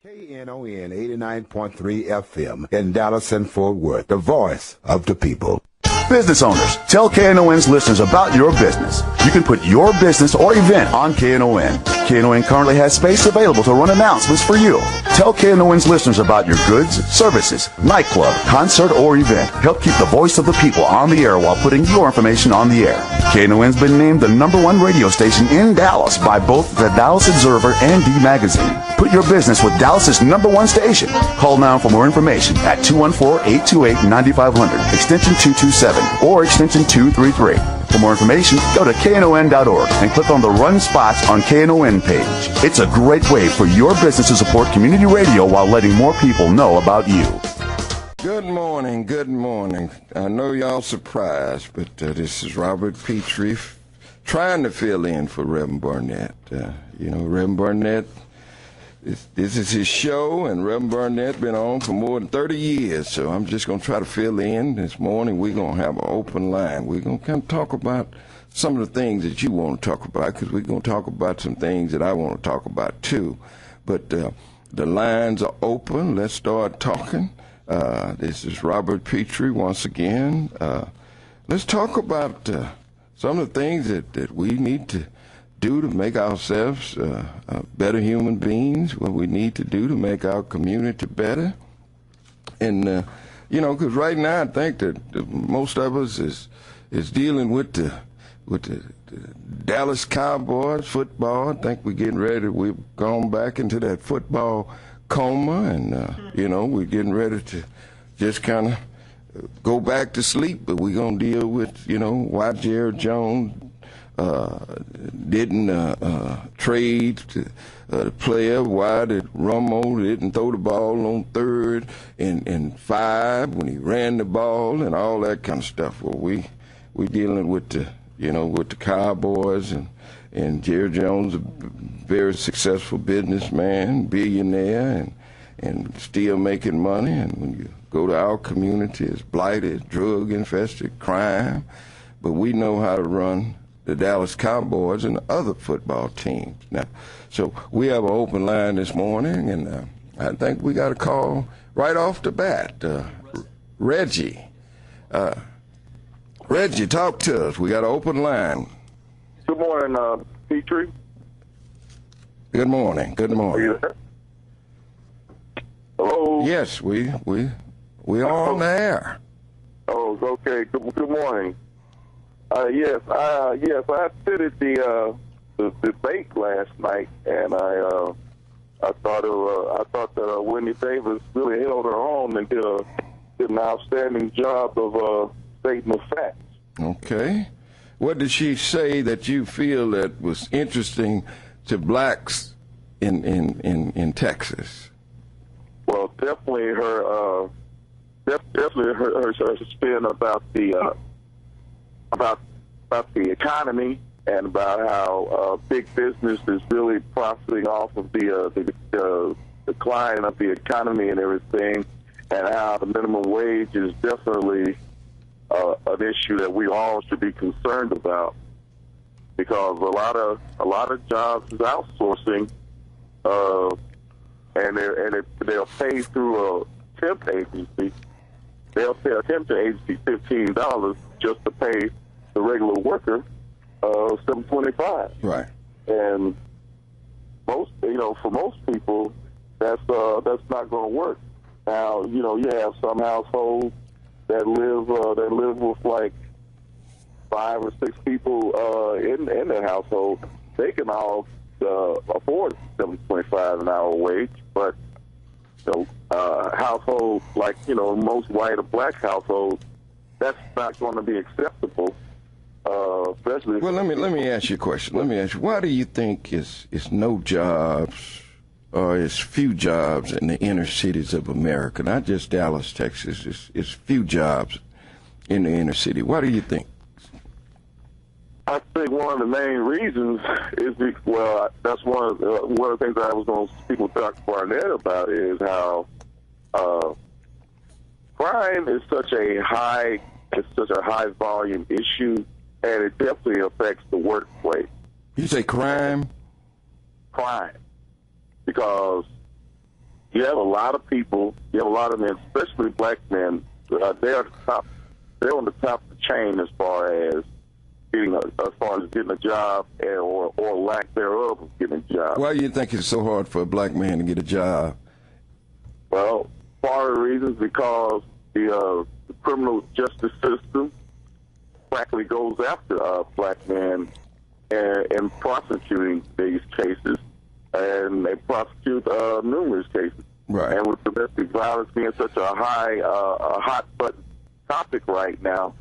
Knon 89.3 FM in Dallas and Fort Worth, the voice of the people. Business owners, tell KNON's listeners about your business. You can put your business or event on KNON. KNON currently has space available to run announcements for you. Tell KNON's listeners about your goods, services, nightclub, concert, or event. Help keep the voice of the people on the air while putting your information on the air. KNON's been named the #1 radio station in Dallas by both the Dallas Observer and D Magazine. Put your business with Dallas's #1 station. Call now for more information at 214-828-9500, extension 227, or extension 233. For more information, go to knon.org and click on the Run Spots on KNON page. It's a great way for your business to support community radio while letting more people know about you. Good morning, good morning. I know y'all surprised, but this is Robert Pitre trying to fill in for Reverend Barnett. Reverend Barnett, this is his show, and Reverend Barnett been on for more than 30 years, so I'm just going to try to fill in. This morning we're going to have an open line. We're going to kind of talk about some of the things that you want to talk about, because we're going to talk about some things that I want to talk about too. But the lines are open. Let's start talking. This is Robert Pitre once again. Let's talk about some of the things that we need to do to make ourselves better human beings, what we need to do to make our community better. And, because right now I think that most of us is dealing with the Dallas Cowboys football. I think we're getting ready. We've gone back into that football coma, and, we're getting ready to just kind of go back to sleep. But we're going to deal with, why Jerry Jones didn't trade the player, why did Romo didn't throw the ball on 3rd and 5 when he ran the ball, and all that kind of stuff. Well, we dealing with the Cowboys, and Jerry Jones, a very successful businessman, billionaire, and still making money. And when you go to our community, it's blighted, drug infested, crime, but we know how to run the Dallas Cowboys and the other football teams. Now, so we have an open line this morning, and I think we got a call right off the bat. Reggie. Reggie, talk to us. We got an open line. Good morning, Pitre. Good morning. Good morning. Are you there? Hello? Yes, we are on the air. Oh, okay. Good morning. Yes, I attended the debate last night, and I thought that Wendy Davis really held her own and did an outstanding job of stating the facts. Okay, what did she say that you feel that was interesting to blacks in Texas? Well, definitely her spin about the economy, and about how big business is really profiting off of the decline of the economy and everything, and how the minimum wage is definitely an issue that we all should be concerned about, because a lot of jobs is outsourcing, and they'll pay through a temp agency. They'll pay a temp agency $15 just to pay the regular worker $7.25. Right. And for most people, that's not going to work. Now, you have some households that live with like 5 or 6 people in their household. They can all afford $7.25 an hour wage, but households like most white or black households, that's not going to be acceptable. Especially. Well, let me ask you a question. Let me ask you, why do you think it's no jobs, or it's few jobs in the inner cities of America? Not just Dallas, Texas. It's few jobs in the inner city. Why do you think? I think one of the main reasons is that's one of the things that I was going to speak with Dr. Barnett about, is how crime is such a high volume issue, and it definitely affects the workplace. You say crime? Crime. Because you have a lot of people, you have a lot of men, especially black men, they're on the top of the chain as far as getting a job or lack thereof of getting a job. Why do you think it's so hard for a black man to get a job? Well, part of the reason is because the criminal justice system practically goes after black men in prosecuting these cases, and they prosecute numerous cases. Right. And with domestic violence being such a hot button topic right now,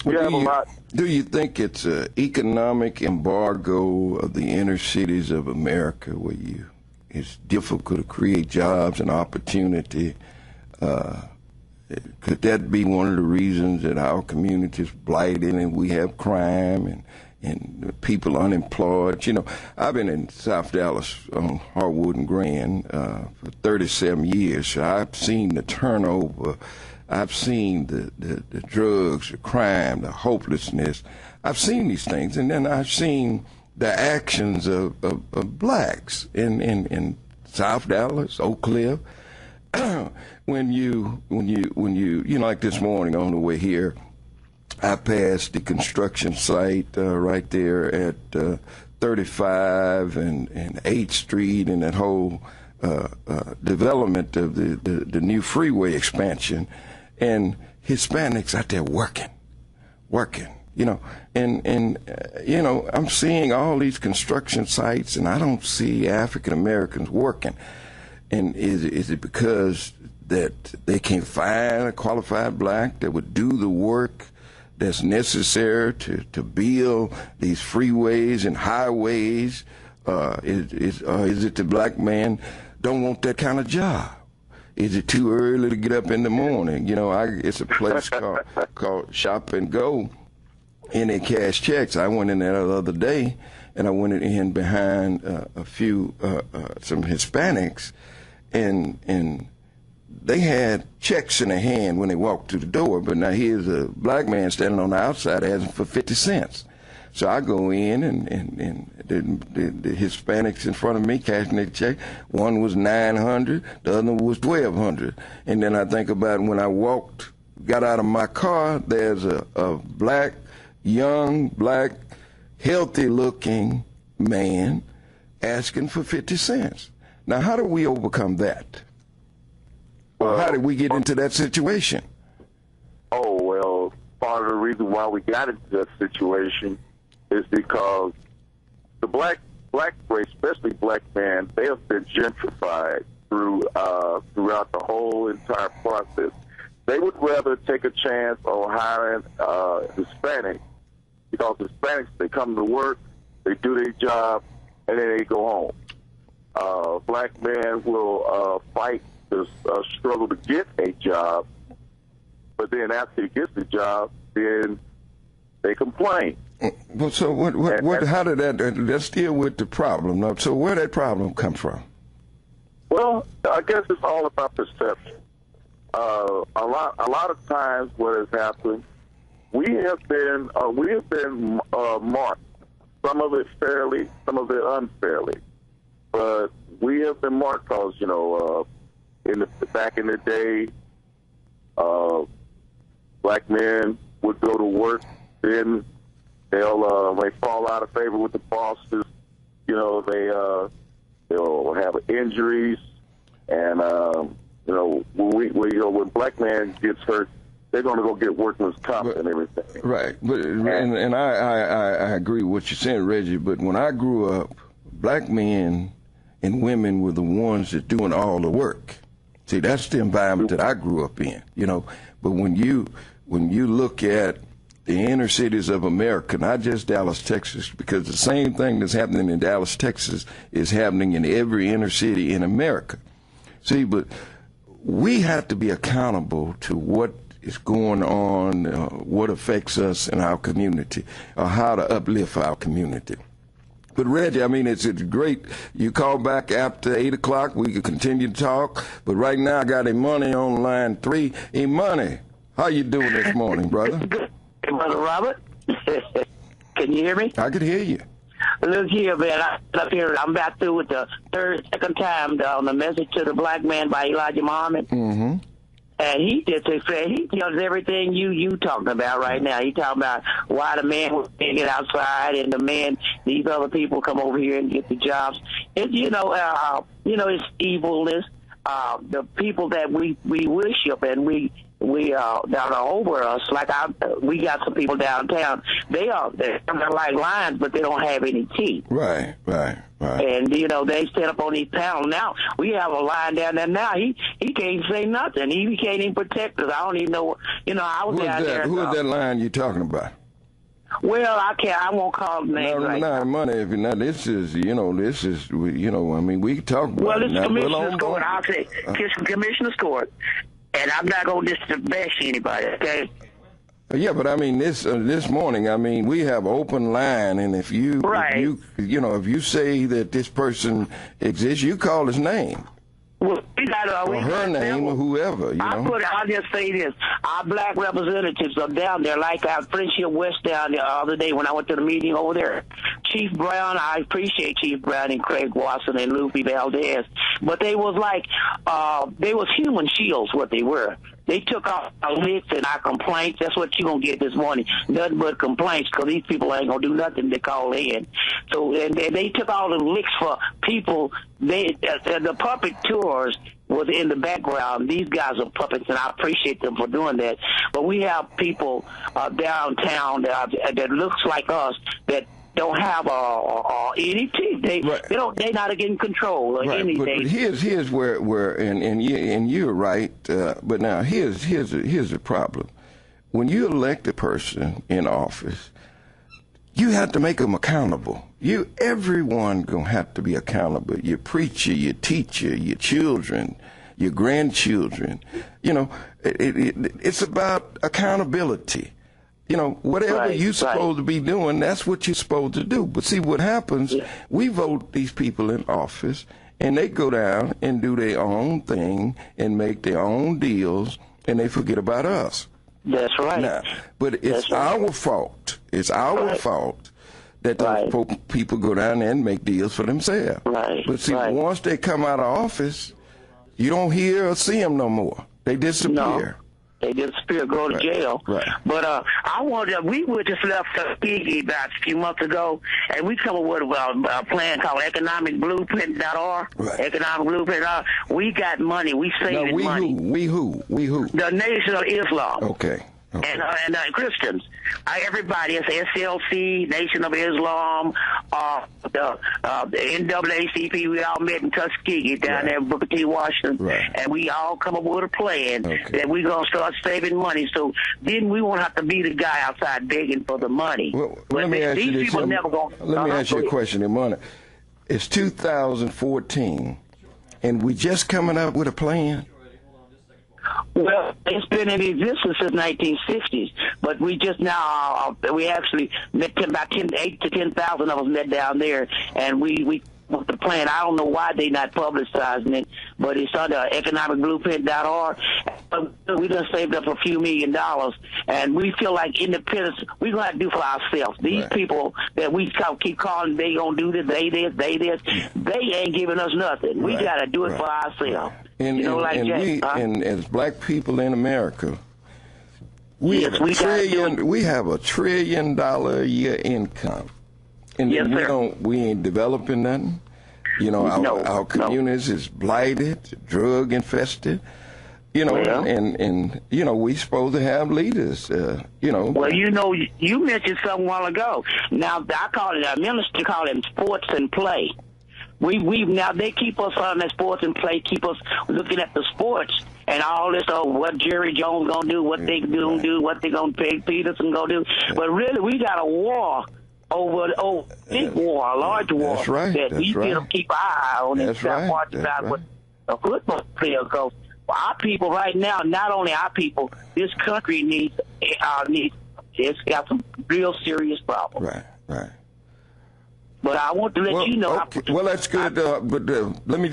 do you think it's an economic embargo of the inner cities of America where it's difficult to create jobs and opportunity? Could that be one of the reasons that our community is blighted and we have crime and people unemployed? You know, I've been in South Dallas on Harwood and Grand for 37 years. So I've seen the turnover. I've seen the drugs, the crime, the hopelessness. I've seen these things, and then I've seen the actions of blacks in South Dallas, Oak Cliff. when you like this morning on the way here, I passed the construction site right there at 35 and 8th Street and that whole development of the new freeway expansion, and Hispanics out there working, you know, and you know, I'm seeing all these construction sites, and I don't see African Americans working. And is it because that they can't find a qualified black that would do the work that's necessary to build these freeways and highways? Is it the black man don't want that kind of job? Is it too early to get up in the morning? You know, it's a place called Shop and Go, and they cash checks. I went in there the other day, and I went in behind some Hispanics, and they had checks in their hand when they walked through the door. But now here's a black man standing on the outside asking for 50 cents. So I go in, and the Hispanics in front of me cashing their check. One was $900, the other was $1,200. And then I think about when I got out of my car, there's a young black, healthy-looking man asking for 50 cents. Now, how do we overcome that? Or how did we get into that situation? Oh, well, part of the reason why we got into that situation is because the black race, especially black men, they have been gentrified throughout the whole entire process. They would rather take a chance on hiring Hispanics, because Hispanics, they come to work, they do their job, and then they go home. Black men will fight to struggle to get a job, but then after he gets the job, then they complain. Well, so how did that? Let's deal with the problem. Now, so where did that problem come from? Well, I guess it's all about perception. A lot of times, what has happened, we have been marked. Some of it fairly, some of it unfairly, but we have been marked because back in the day, black men would go to work, then they fall out of favor with the bosses. You know, they'll have injuries, and when black man gets hurt, they're going to go get workman's comp and everything. Right, but and I agree with what you're saying, Reggie. But when I grew up, black men and women were the ones that doing all the work. See, that's the environment that I grew up in. You know, but when you look at the inner cities of America, not just Dallas, Texas, because the same thing that's happening in Dallas, Texas is happening in every inner city in America. See, but we have to be accountable to what is going on, what affects us in our community, or how to uplift our community. But Reggie, I mean, it's great. You call back after 8 o'clock. We can continue to talk. But right now, I got Imani on line 3. Imani, how you doing this morning, brother? Brother Robert, can you hear me? I could hear you. Look here, man. I'm about through with the second time on the message to the black man by Elijah Muhammad. Mm-hmm. And he tells everything you talking about right now. He talking about why the man was get outside and these other people come over here and get the jobs. It's it's evilness. The people that we worship and we that are over us, like we got some people downtown. They're like lions, but they don't have any teeth. Right. And they set up on these panels. Now we have a lion down there. Now he can't say nothing. He can't even protect us. I don't even know. I was down there. Who is that lion you talking about? Well, I won't call the name right now. Money. If not, this is. I mean, we can talk about. Well, this is Commissioner's Court. I'll say Commissioner's Court, and I'm not going to bash anybody. Okay. Yeah, but I mean this morning. I mean, we have open line, and if you if you say that this person exists, you call his name. Well, we got or her name or whoever. I'll just say this: our black representatives are down there, like our Friendship West down there the other day when I went to the meeting over there. Chief Brown, I appreciate Chief Brown and Craig Watson and Lupe Valdez, but they was like they was human shields. What they were. They took off our licks and our complaints. That's what you're going to get this morning. Nothing but complaints because these people ain't going to do nothing to call in. So and they took all the licks for people. The puppet tours was in the background. These guys are puppets, and I appreciate them for doing that. But we have people downtown that looks like us that don't have any teeth. They're not getting control or anything. But here's where and you're right. But now here's the problem. When you elect a person in office, you have to make them accountable. Everyone gonna have to be accountable. Your preacher, your teacher, your children, your grandchildren. It's about accountability. Whatever you're supposed to be doing, that's what you're supposed to do. But see what happens, we vote these people in office, and they go down and do their own thing and make their own deals, and they forget about us. That's right. Now, but it's our fault. It's our fault that those people go down there and make deals for themselves. Right. But see, once they come out of office, you don't hear or see them no more. They disappear. No. They disappear, go to jail. Right. But we were just left Tuskegee about a few months ago, and we come up with a plan called economicblueprint.org. Right. Economic Blueprint. We got money. We saving money. We who? The Nation of Islam. Okay. And Christians. Everybody is SLC, Nation of Islam, the NAACP. We all met in Tuskegee down there in Booker T. Washington, and we all come up with a plan that we're going to start saving money. So then we won't have to be the guy outside begging for the money. Well, let me ask you this. People never going. Let me ask you a question, Imani. It's 2014, and we just coming up with a plan. Well, it's been in existence since 1960s, but we just now we actually met about 8 to 10,000 of us met down there, and we with the plan. I don't know why they not publicizing it, but it's under economicblueprint.org. We done saved up a few $1 million, and we feel like independence we're going to have to do for ourselves. These people that we keep calling, they going to do this, they ain't giving us nothing. We got to do it for ourselves. And as black people in America, we have a $1 trillion a year income. And we ain't developing nothing. Our communities is blighted, drug infested. And we supposed to have leaders. Well, you mentioned something a while ago. Now I call it. Our minister call it sports and play. Now they keep us on that sports and play. Keep us looking at the sports and all this. What Jerry Jones gonna do? What they gonna do? What they gonna pay Peterson gonna do? But really, we got a war. Over big war, a large war that we need to keep our eye on and start watching out with a football player. Because our people right now, not only our people, this country needs. It's got some real serious problems. Right. But I want to let you know. Okay. Well, that's good. But let me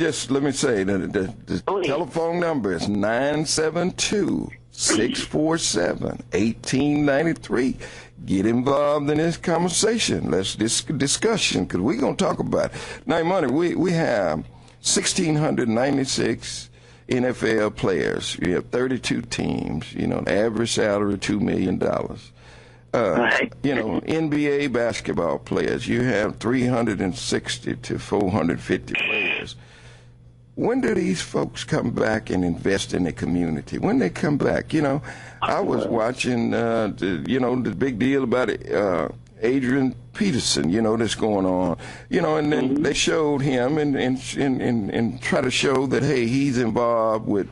say the telephone number is 972 647-1893. Get involved in this conversation. Let's discussion, because we're going to talk about it. Now, Money, we have 1,696 NFL players. You have 32 teams. You know, the average salary $2 million. Right. You know, NBA basketball players, you have 360 to 450 players. When do these folks come back and invest in the community? When they come back, you know, I was watching, the big deal about Adrian Peterson, you know, that's going on, you know, and then they showed him and try to show that, hey, he's involved with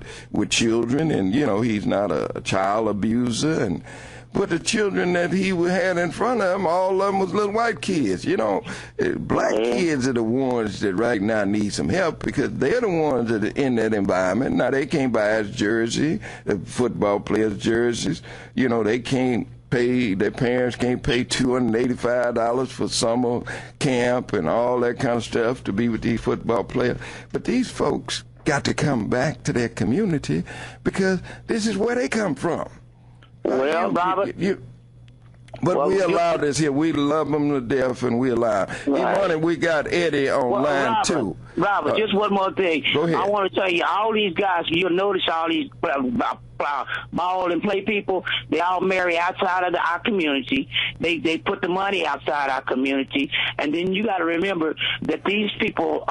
children, and, you know, he's not a child abuser, but the children that he had in front of him, all of them was little white kids. You know, black kids are the ones that right now need some help, because they're the ones that are in that environment. Now, they can't buy his jersey, the football players' jerseys. You know, they can't pay, their parents can't pay $285 for summer camp and all that kind of stuff to be with these football players. But these folks got to come back to their community, because this is where they come from. Well, Robert. But we allow this here. We love them to death, and we allow. Right. We got Eddie on line Robert, too. Robert, just one more thing. Go ahead. I want to tell you, all these guys, you'll notice all these ball and play people, they all marry outside of our community. They put the money outside our community. And then you got to remember that these people,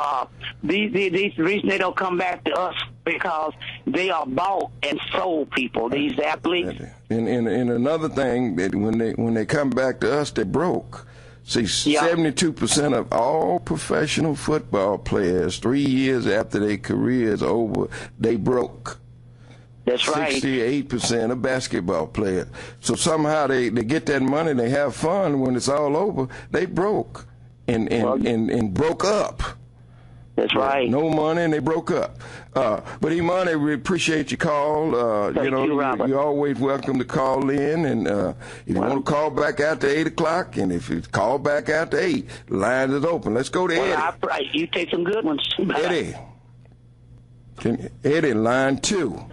the reason they don't come back to us, because they are bought and sold people, these athletes. And another thing, that when they come back to us, they're broke. See, 72% of all professional football players, 3 years after their career is over, they broke. That's right. 68% of basketball players. So somehow they get that money, they have fun. When it's all over, they broke and broke up. That's right. No money, and they broke up. But Imani, we appreciate your call. Thank you, Robert. You're always welcome to call in, and if you want to call back after 8 o'clock, and if you call back after 8, the line is open. Let's go to Eddie. You take some good ones. Eddie, line 2.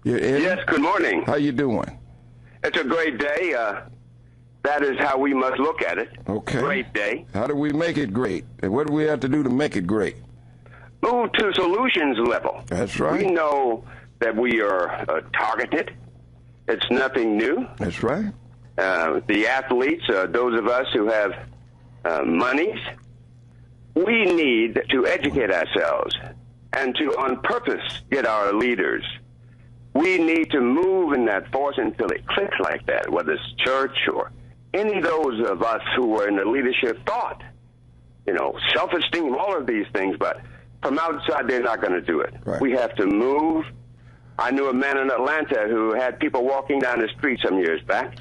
Eddie? Yes, good morning. How you doing? It's a great day. That is how we must look at it. Okay. Great day. How do we make it great? And what do we have to do to make it great? Move to solutions level. That's right. We know that we are targeted. It's nothing new. That's right. The athletes, those of us who have monies, we need to educate ourselves and to, on purpose, get our leaders. We need to move in that force until it clicks like that, whether it's church or any of those of us who were in the leadership thought. You know, self-esteem, all of these things, but from outside, they're not going to do it. Right. We have to move. I knew a man in Atlanta who had people walking down the street some years back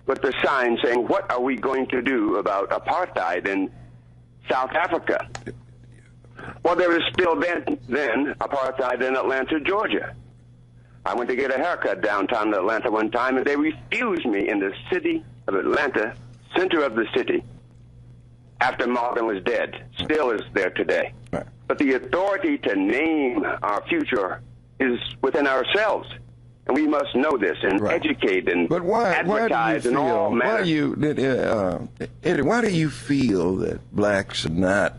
with the sign saying, "What are we going to do about apartheid in South Africa?" Well, there was still then apartheid in Atlanta, Georgia. I went to get a haircut downtown in Atlanta one time, and they refused me in the city of Atlanta, center of the city, after Martin was dead. Still is there today. Right. But the authority to name our future is within ourselves. And we must know this and educate and advertise and all manner. Eddie, why do you feel that blacks are not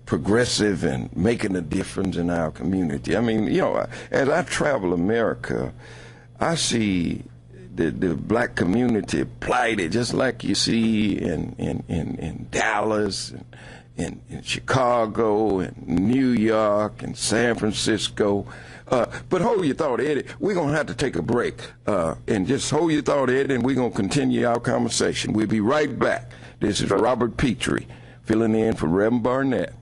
progressive and making a difference in our community? I mean, you know, as I travel America, I see the black community plighted, just like you see in Dallas and in Chicago and New York and San Francisco. But hold your thought, Eddie. We're going to have to take a break. And just hold your thought, Eddie, and we're going to continue our conversation. We'll be right back. This is Robert Pitre filling in for Reverend Barnett.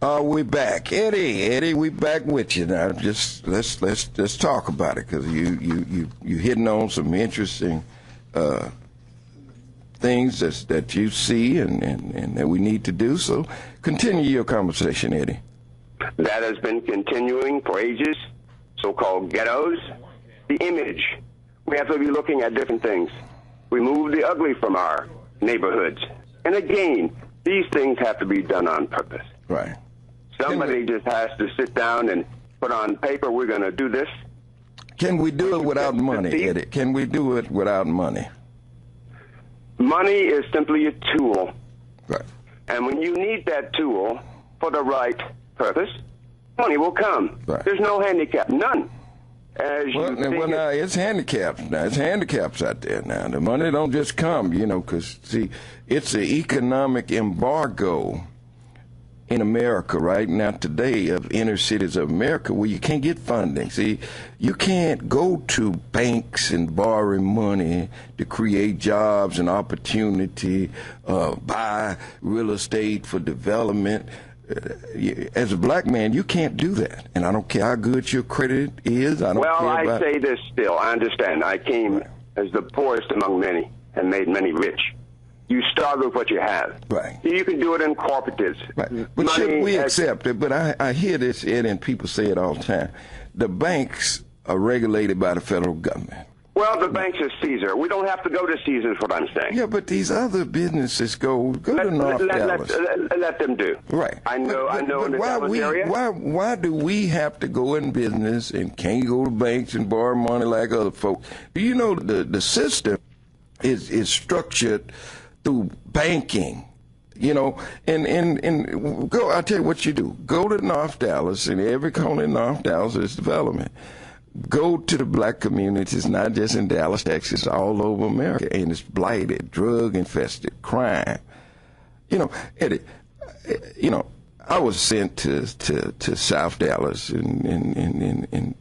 We're back. Eddie, we back with you now. Just let's talk about it, because you hitting on some interesting things that you see and that we need to do. So continue your conversation, Eddie. That has been continuing for ages, so-called ghettos. The image. We have to be looking at different things. We move the ugly from our neighborhoods. And again, these things have to be done on purpose. Right. Somebody just has to sit down and put on paper, we're going to do this. Can we do it without money, Eddie? Can we do it without money? Money is simply a tool. Right. And when you need that tool for the right purpose, money will come. Right. There's no handicap, none. Now it's handicaps. Now it's handicaps out there. Now the money don't just come, because see, it's an economic embargo in America right now today of inner cities of America where you can't get funding. See, you can't go to banks and borrow money to create jobs and opportunity, buy real estate for development. As a black man, you can't do that. And I don't care how good your credit is. I say this still. I understand. I came as the poorest among many and made many rich. You start with what you have. Right. You can do it in cooperatives. Right. But should we accept it? But I hear this, Ed, and people say it all the time. The banks are regulated by the federal government. Well, the banks are Caesar. We don't have to go to Caesar is what I'm saying. Yeah, but these other businesses go to North Dallas. Let them do. Right. I know in the Dallas area. Why do we have to go in business and can't go to banks and borrow money like other folks? Do you know the system is structured through banking? And go. I'll tell you what you do. Go to North Dallas, and every corner in North Dallas is development. Go to the black communities, not just in Dallas, Texas, all over America, and it's blighted, drug-infested, crime. Eddie, I was sent to South Dallas in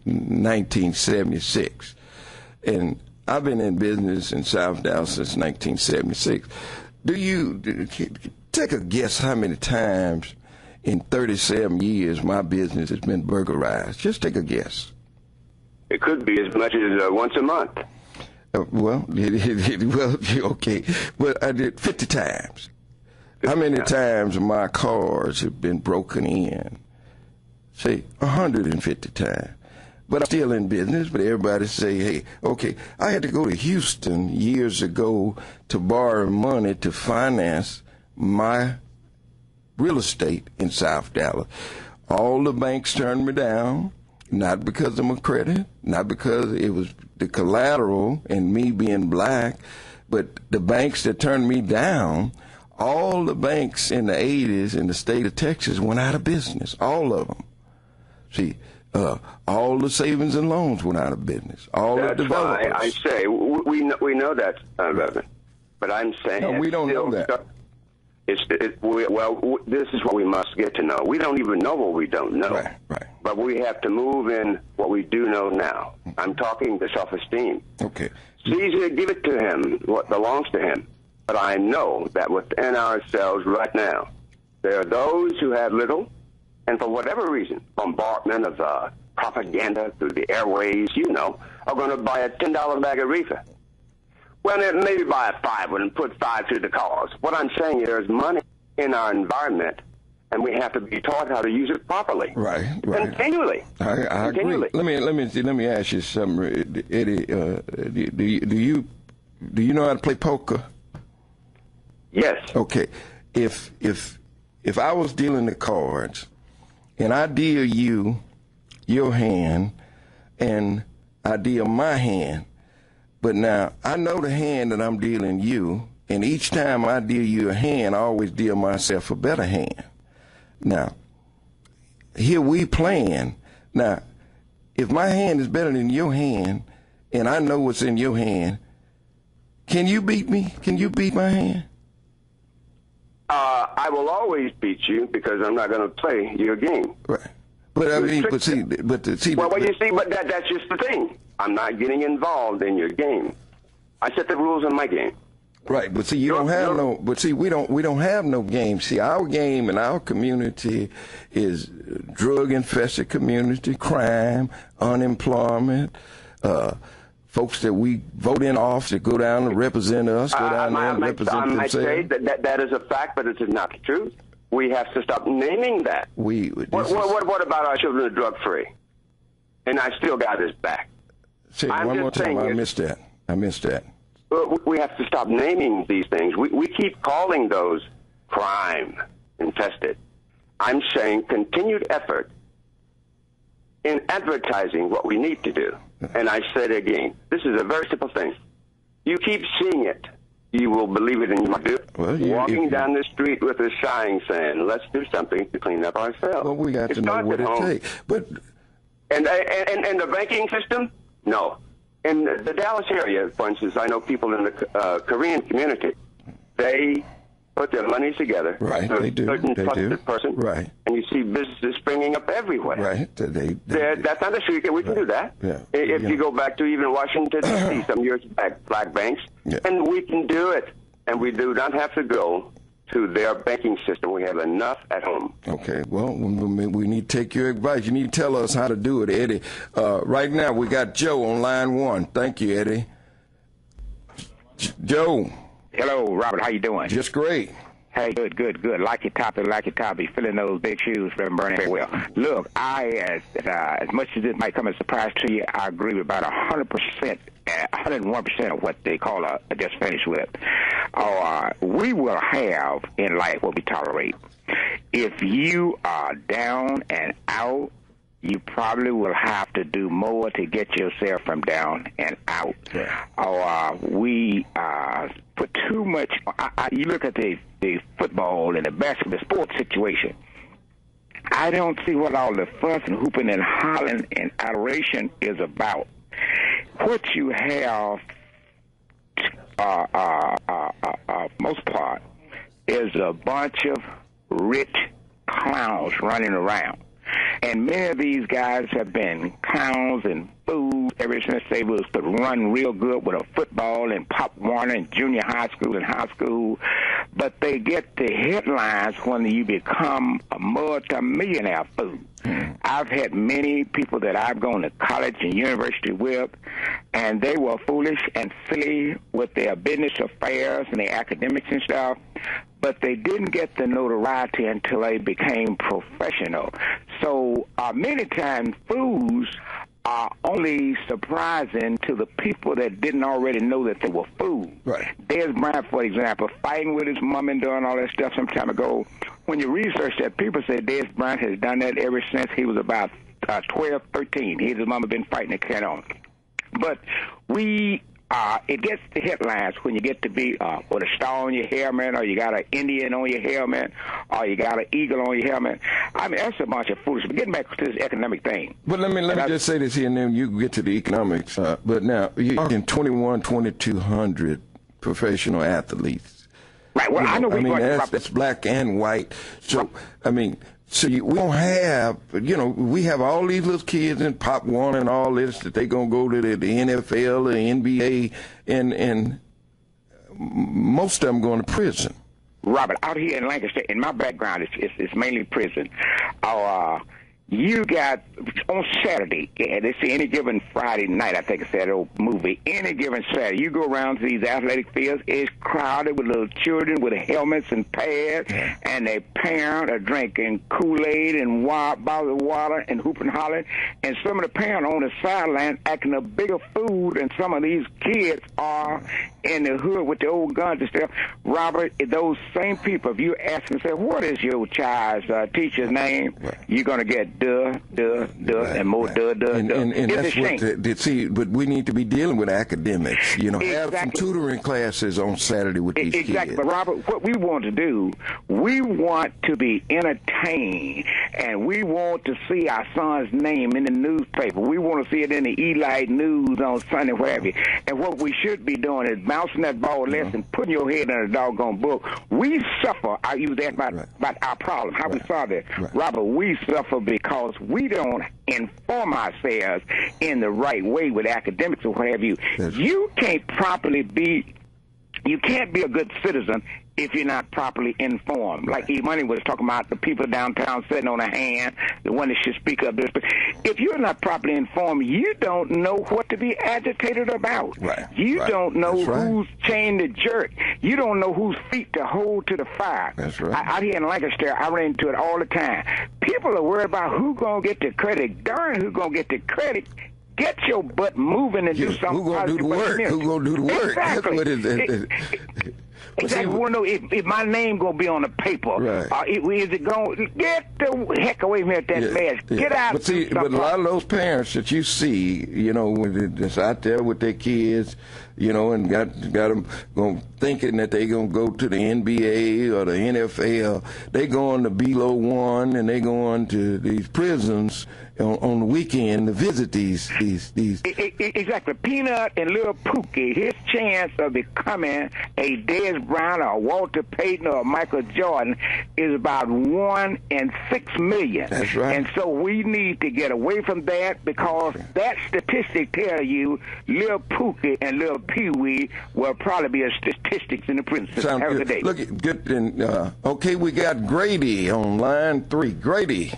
1976, and I've been in business in South Dallas since 1976. Take a guess how many times in 37 years my business has been burglarized? Just take a guess. It could be as much as once a month. Okay. Well, I did 50 times. How many times my cars have been broken in? Say 150 times. But I'm still in business, but everybody say, hey, okay, I had to go to Houston years ago to borrow money to finance my real estate in South Dallas. All the banks turned me down. Not because of my credit, not because it was the collateral and me being black, but the banks that turned me down, all the banks in the 80s in the state of Texas went out of business, all of them. See, all the savings and loans went out of business, all the developers. I say, we know that, Reverend, but I'm saying... No, we don't know that. This is what we must get to know. We don't even know what we don't know. Right. But we have to move in what we do know now. I'm talking the self-esteem. Okay. Caesar, give it to him, what belongs to him. But I know that within ourselves right now, there are those who have little, and for whatever reason, bombardment of propaganda through the airways, are going to buy a $10 bag of reefer. Well, maybe buy a 5 one and put 5 through the cars. What I'm saying is there's money in our environment, and we have to be taught how to use it properly. Right. Continually. I agree. Let me ask you something, Eddie. Do you know how to play poker? Yes. Okay. If I was dealing the cards, and I deal you your hand, and I deal my hand. But now, I know the hand that I'm dealing you, and each time I deal you a hand, I always deal myself a better hand. Now, here we playing. Now, if my hand is better than your hand, and I know what's in your hand, can you beat me? Can you beat my hand? I will always beat you because I'm not going to play your game. Right. But I mean, that's just the thing. I'm not getting involved in your game. I set the rules in my game. Right, but see, we don't have no game. See, our game in our community is drug-infested community, crime, unemployment, folks that we vote in office that go down to represent us, go down there and represent themselves. I might say that is a fact, but it is not the truth. We have to stop naming that. What about our children are drug-free? And I still got his back. Say it one more time. I missed that. We have to stop naming these things. We keep calling those crime infested. I'm saying continued effort in advertising what we need to do. And I said again, this is a very simple thing. You keep seeing it, you will believe it, and you might do it. Well, Walking down the street with a sign saying, let's do something to clean up ourselves. Well, we got to know what it takes. But and the banking system, no. In the Dallas area, for instance, I know people in the Korean community, they put their monies together. Right, they do. Certain They trusted do. person. Right. And you see businesses springing up everywhere. Right. That's not a secret. We can do that. Yeah. If you go back to even Washington, D.C., some years back, black banks, Yeah. and we can do it. And we do not have to go to their banking system. We have enough at home. Okay, well, we need to take your advice. You need to tell us how to do it, Eddie. Right now, we got Joe on line 1. Thank you, Eddie. Joe. Hello, Robert. How you doing? Just great. Hey, good. Like your topic. Filling those big shoes, Reverend Barnett, very well. Look, as much as it might come as a surprise to you, I agree with about 100%, 101% of what they call just finished with. We will have in life what we tolerate. If you are down and out, you probably will have to do more to get yourself from down and out. Yeah. We put too much. You look at the football and the basketball sports situation. I don't see what all the fuss and hooping and hollering and adoration is about. What you have, most part, is a bunch of rich clowns running around. And many of these guys have been clowns and fools ever since they could run real good with a football and Pop Warner in junior high school and high school. But they get the headlines when you become a multi-millionaire fool. I've had many people that I've gone to college and university with, and they were foolish and silly with their business affairs and their academics and stuff, but they didn't get the notoriety until they became professional. So many times fools are only surprising to the people that didn't already know that they were fools. Right. Des Bryant, for example, fighting with his mom and doing all that stuff some time ago. When you research that, people say Des Bryant has done that ever since he was about 12, 13. He and his mom have been fighting to carry on. But it gets the headlines when you get to be with a star on your helmet, or you got an Indian on your helmet, or you got an eagle on your helmet. I mean, that's a bunch of foolishness. But getting back to this economic thing. But let me just say this here, and then you can get to the economics. But now, you're talking 2,200 professional athletes. Right. Well, I know that's black and white. So, I mean, we don't have, we have all these little kids in Pop Warner and all this that they going to go to the NFL, the NBA, and most of them going to prison. Robert, out here in Lancaster, in my background, it's mainly prison. You got, on Saturday, they say any given Friday night, I think it's that old movie, any given Saturday, you go around to these athletic fields, it's crowded with little children with helmets and pads, and their parents are drinking Kool-Aid and bottles of water and hooping and hollering, and some of the parents on the sideline acting a bigger fool than some of these kids are in the hood with the old guns and stuff. Robert, those same people, if you ask them, say, what is your child's teacher's name? Right. You're going to get and more duh. And that's what but we need to be dealing with academics. Exactly. Have some tutoring classes on Saturday with these kids. Exactly. But Robert, what we want to do, we want to be entertained, and we want to see our son's name in the newspaper. We want to see it in the Eli News on Sunday, whatever. And what we should be doing is bouncing that ball less and putting your head in a doggone book. We suffer. I use that about our problem, how we solve it. Right. Robert, we suffer because we don't inform ourselves in the right way with academics or what have you. You can't be a good citizen if you're not properly informed. Like E-Money was talking about the people downtown sitting on a hand, the one that should speak up. If you're not properly informed, you don't know what to be agitated about. Right. You don't know whose chain to jerk. You don't know whose feet to hold to the fire. That's right. Out here in Lancaster, I run into it all the time. People are worried about who's going to get the credit. Darn, who's going to get the credit. Get your butt moving and do something. Who's going to do the work? Who's going to do the work? Exactly. That's what it is. Exactly. We want to know if my name gonna be on the paper. Right. Is it going? Get the heck away from here with that mess. Get out. But see, but a lot of those parents that you see, you know, when it's out there with their kids, you know, and got them thinking that they gonna go to the NBA or the NFL, they going to Below One and they going to these prisons on the weekend to visit these. Exactly. Peanut and Lil Pookie, his chance of becoming a Des Bryant or Walter Payton or Michael Jordan is about 1 in 6 million. That's right. And so we need to get away from that, because that statistic tell you Lil Pookie and Lil Pee Wee will probably be a statistics in the prison system. Have a good day. Look, good. Okay, we got Grady on line 3. Grady,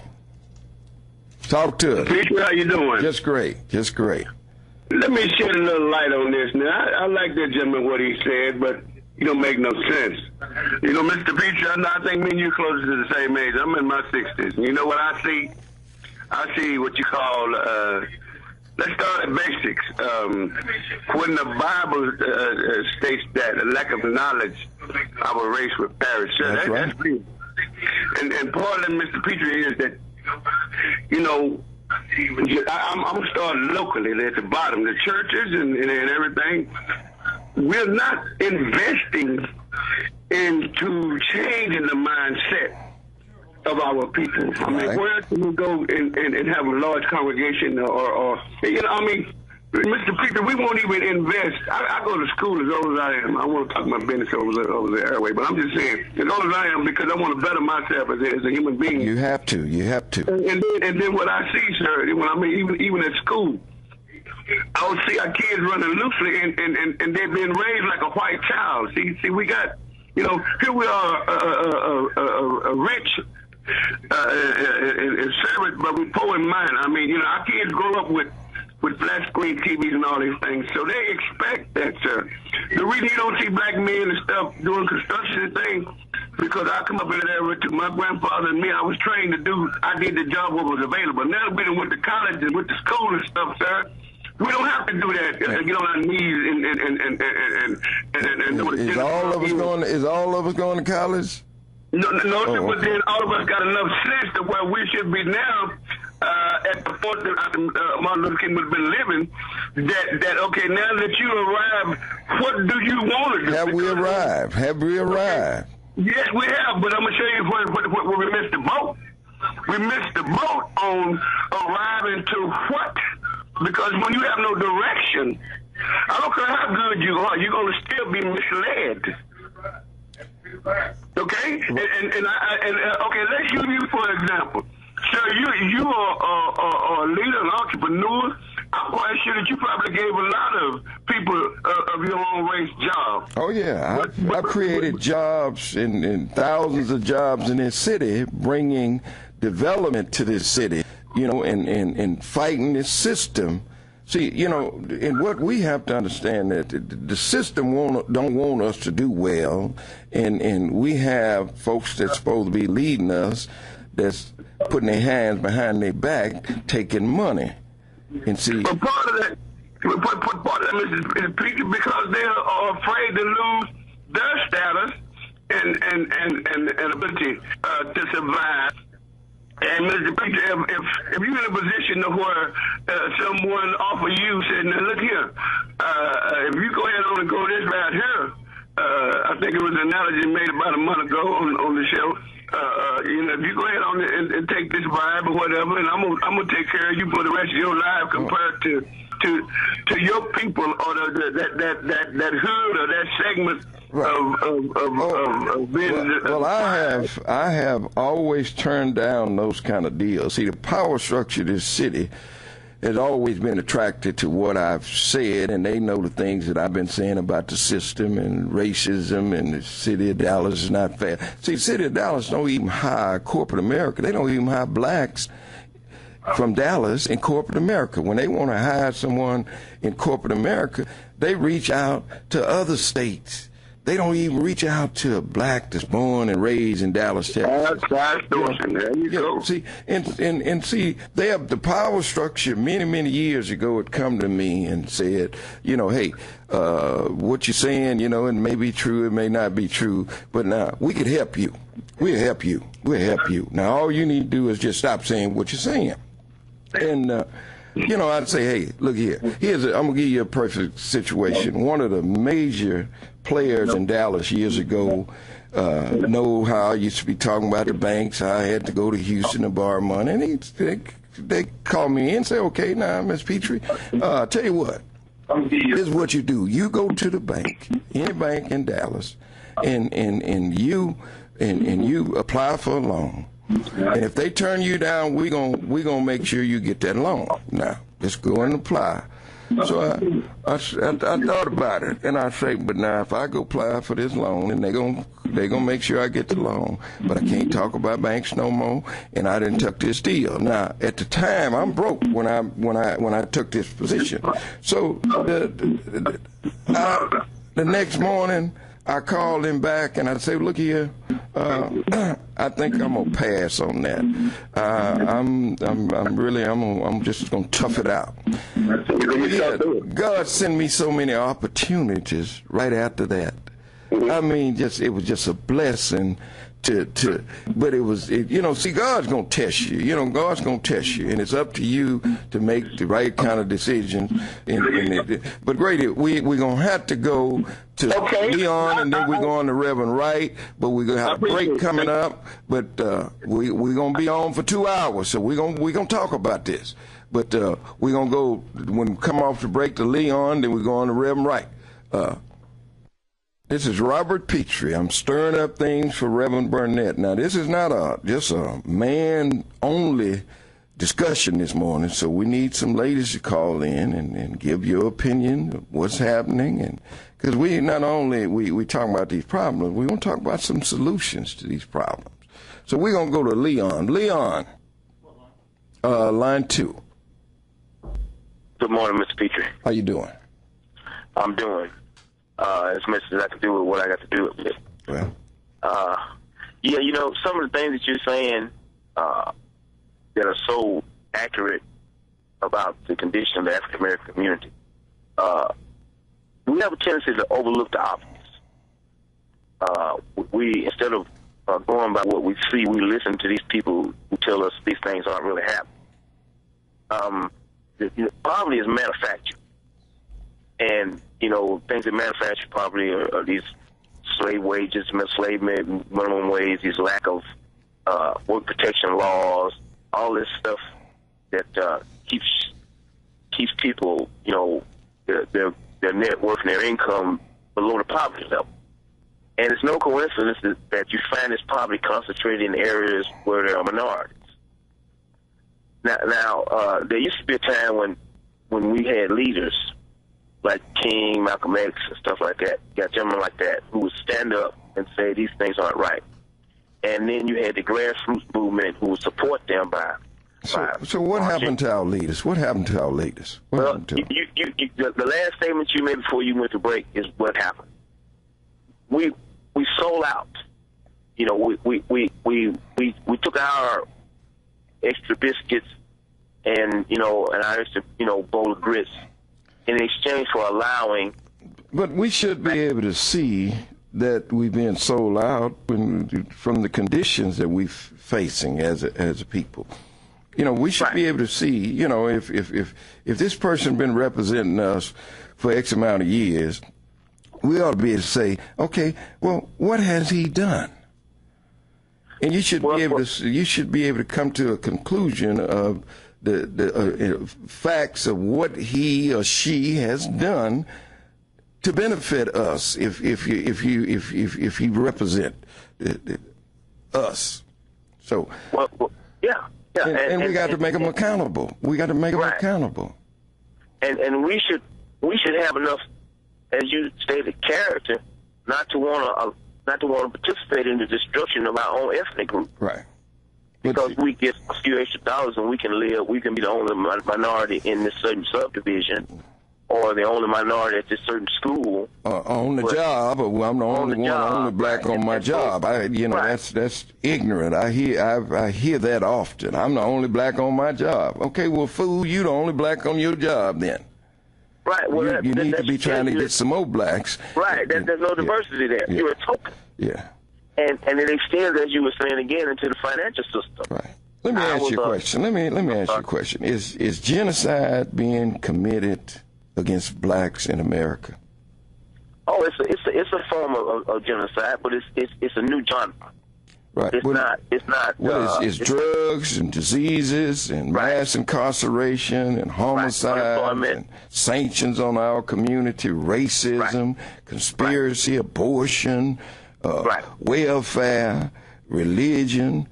talk to us. Pitre, how you doing? Just great. Just great. Let me shed a little light on this. Now, I like that gentleman, what he said, but it don't make no sense. You know, Mr. Pitre, I think me and you close to the same age. I'm in my 60s. You know what I see? I see what you call, let's start at basics. When the Bible states that a lack of knowledge, our race will perish. That's right. That's real. And part of it, Mr. Pitre, is that, you know, I'm starting locally at the bottom, the churches and everything. We're not investing into changing the mindset of our people. I mean, where can we go and have a large congregation or you know, I mean, Mr. Pitre, we won't even invest. I go to school as old as I am. I want to talk my business over the airway, but I'm just saying, as old as I am, because I want to better myself as a human being. You have to. And then what I see, sir, when I mean, even at school, I would see our kids running loosely, and they're being raised like a white child. See, we got, you know, here we are, a rich and servant, but we poor in mind. I mean, you know, our kids grow up with flat screen TVs and all these things, so they expect that, sir. The reason you don't see black men and stuff doing construction and things, because I come up in that area to my grandfather and me, I was trained to do, I did the job what was available. Now we done went to college and went to school and stuff, sir. We don't have to do that. Get on our knees and do Is all of us going to college? No, sir, but then all of us got enough sense to where we should be now at the point that Martin Luther King would have been living, that okay, now that you arrived, what do you want to do? Have we arrived? Okay. Yes, we have, but I'm going to show you where we missed the boat. We missed the boat on arriving to what? Because when you have no direction, I don't care how good you are, you're going to still be misled. Okay? And okay, let's use you for example. Sir, you are a leader, an entrepreneur. I'm quite sure that you probably gave a lot of people of your own race jobs. Oh, yeah. I've created jobs and thousands of jobs in this city, bringing development to this city, you know, and fighting this system. See, you know, and what we have to understand that the system don't want us to do well, and we have folks that's supposed to be leading us that's putting their hands behind their back, taking money. And see, but part of that is because they are afraid to lose their status and ability to survive. And Mr. Pitre, if you're in a position to where someone offer you, saying, look here, if you go ahead and go this route here, I think it was an analogy made about a month ago on the show. You know, if you go ahead on and take this vibe or whatever, and I'm gonna take care of you for the rest of your life, compared to your people or that hood or that segment of business. Well, I have always turned down those kind of deals. See, the power structure of this city has always been attracted to what I've said, and they know the things that I've been saying about the system and racism, and the city of Dallas is not fair. See, the city of Dallas don't even hire corporate America. They don't even hire blacks from Dallas in corporate America. When they want to hire someone in corporate America, they reach out to other states They don't even reach out to a black that's born and raised in Dallas, Texas. There you go. See, and see, they have the power structure. Many years ago, it come to me and said, hey, what you're saying, it may be true, it may not be true, but now we could help you. We'll help you. Now, all you need to do is just stop saying what you're saying. And I'd say, hey, look here. I'm gonna give you a perfect situation. One of the major players in Dallas years ago know how I used to be talking about the banks. I had to go to Houston to borrow money, and they call me in and say, okay, now, Miss Pitre, tell you what, this is what you do. You go to the bank, any bank in Dallas, and you apply for a loan. And if they turn you down, we gonna make sure you get that loan. Now, just go and apply. So I thought about it, and I say, but now if I go apply for this loan, and they gonna make sure I get the loan, but I can't talk about banks no more, and I didn't took this deal. Now, at the time, I'm broke when I took this position. So the next morning, I called him back and I said, look here, I think I'm gonna pass on that. I'm just gonna tough it out. God sent me so many opportunities right after that. I mean, it was just a blessing but see, God's gonna test you. God's gonna test you, and it's up to you to make the right kind of decisions. But Grady, we're gonna have to go to Leon, and then we're going to Reverend Wright. But we're gonna have a break coming up. But we're gonna be on for 2 hours, so we're gonna talk about this. But we're gonna go when we come off the break to Leon, then we're going to Reverend Wright. This is Robert Pitre. I'm stirring up things for Reverend Barnett. Now, this is not just a man-only discussion this morning, so we need some ladies to call in and give your opinion of what's happening. And because we not only we talk about these problems, we're going to talk about some solutions to these problems. So we're going to go to Leon. Leon, line 2. Good morning, Mr. Pitre. How you doing? I'm doing. As much as I can do with what I got to do with it. Well. Some of the things that you're saying that are so accurate about the condition of the African American community, we have a tendency to overlook the obvious. We, instead of going by what we see, we listen to these people who tell us these things aren't really happening. Poverty is manufactured. And, things that manufacture poverty are these slave wages, slave minimum wage, these lack of work protection laws, all this stuff that keeps people, their net worth and their income below the poverty level. And it's no coincidence that you find this poverty concentrated in areas where there are minorities. Now, there used to be a time when we had leaders like King, Malcolm X, and stuff like that, got gentlemen like that who would stand up and say these things aren't right. And then you had the grassroots movement who would support them by So what happened to our leaders? What happened to our leaders? The last statement you made before you went to break is what happened. We sold out. We took our extra biscuits and our extra bowl of grits in exchange for allowing. But we should be able to see that we've been sold out from the conditions that we're facing as a people. We should be able to see, if this person been representing us for X amount of years, we ought to be able to say, okay, well, what has he done? And you should be able to come to a conclusion of the facts of what he or she has done to benefit us if he represent us. So and we got to make them accountable. We got to make them accountable. And we should have enough, as you stated, character not to want to participate in the destruction of our own ethnic group. Right. Because we get a few extra dollars and we can be the only minority in this certain subdivision, or the only minority at this certain school. On the job, or I'm the only black on my job. That's ignorant. I hear that often. I'm the only black on my job. Okay, well, fool, you the only black on your job then. Right. Well, you need to be trying to get some more blacks. Right. There's no diversity there. You're a token. Yeah. And it extends, as you were saying again, into the financial system. Right. Let me ask you a question. Let me ask you a question. Is genocide being committed against blacks in America? Oh, it's a form of genocide, but it's a new genre. Right. It's not. It's drugs and diseases and mass incarceration and homicide and sanctions on our community, racism, conspiracy, abortion, welfare, religion.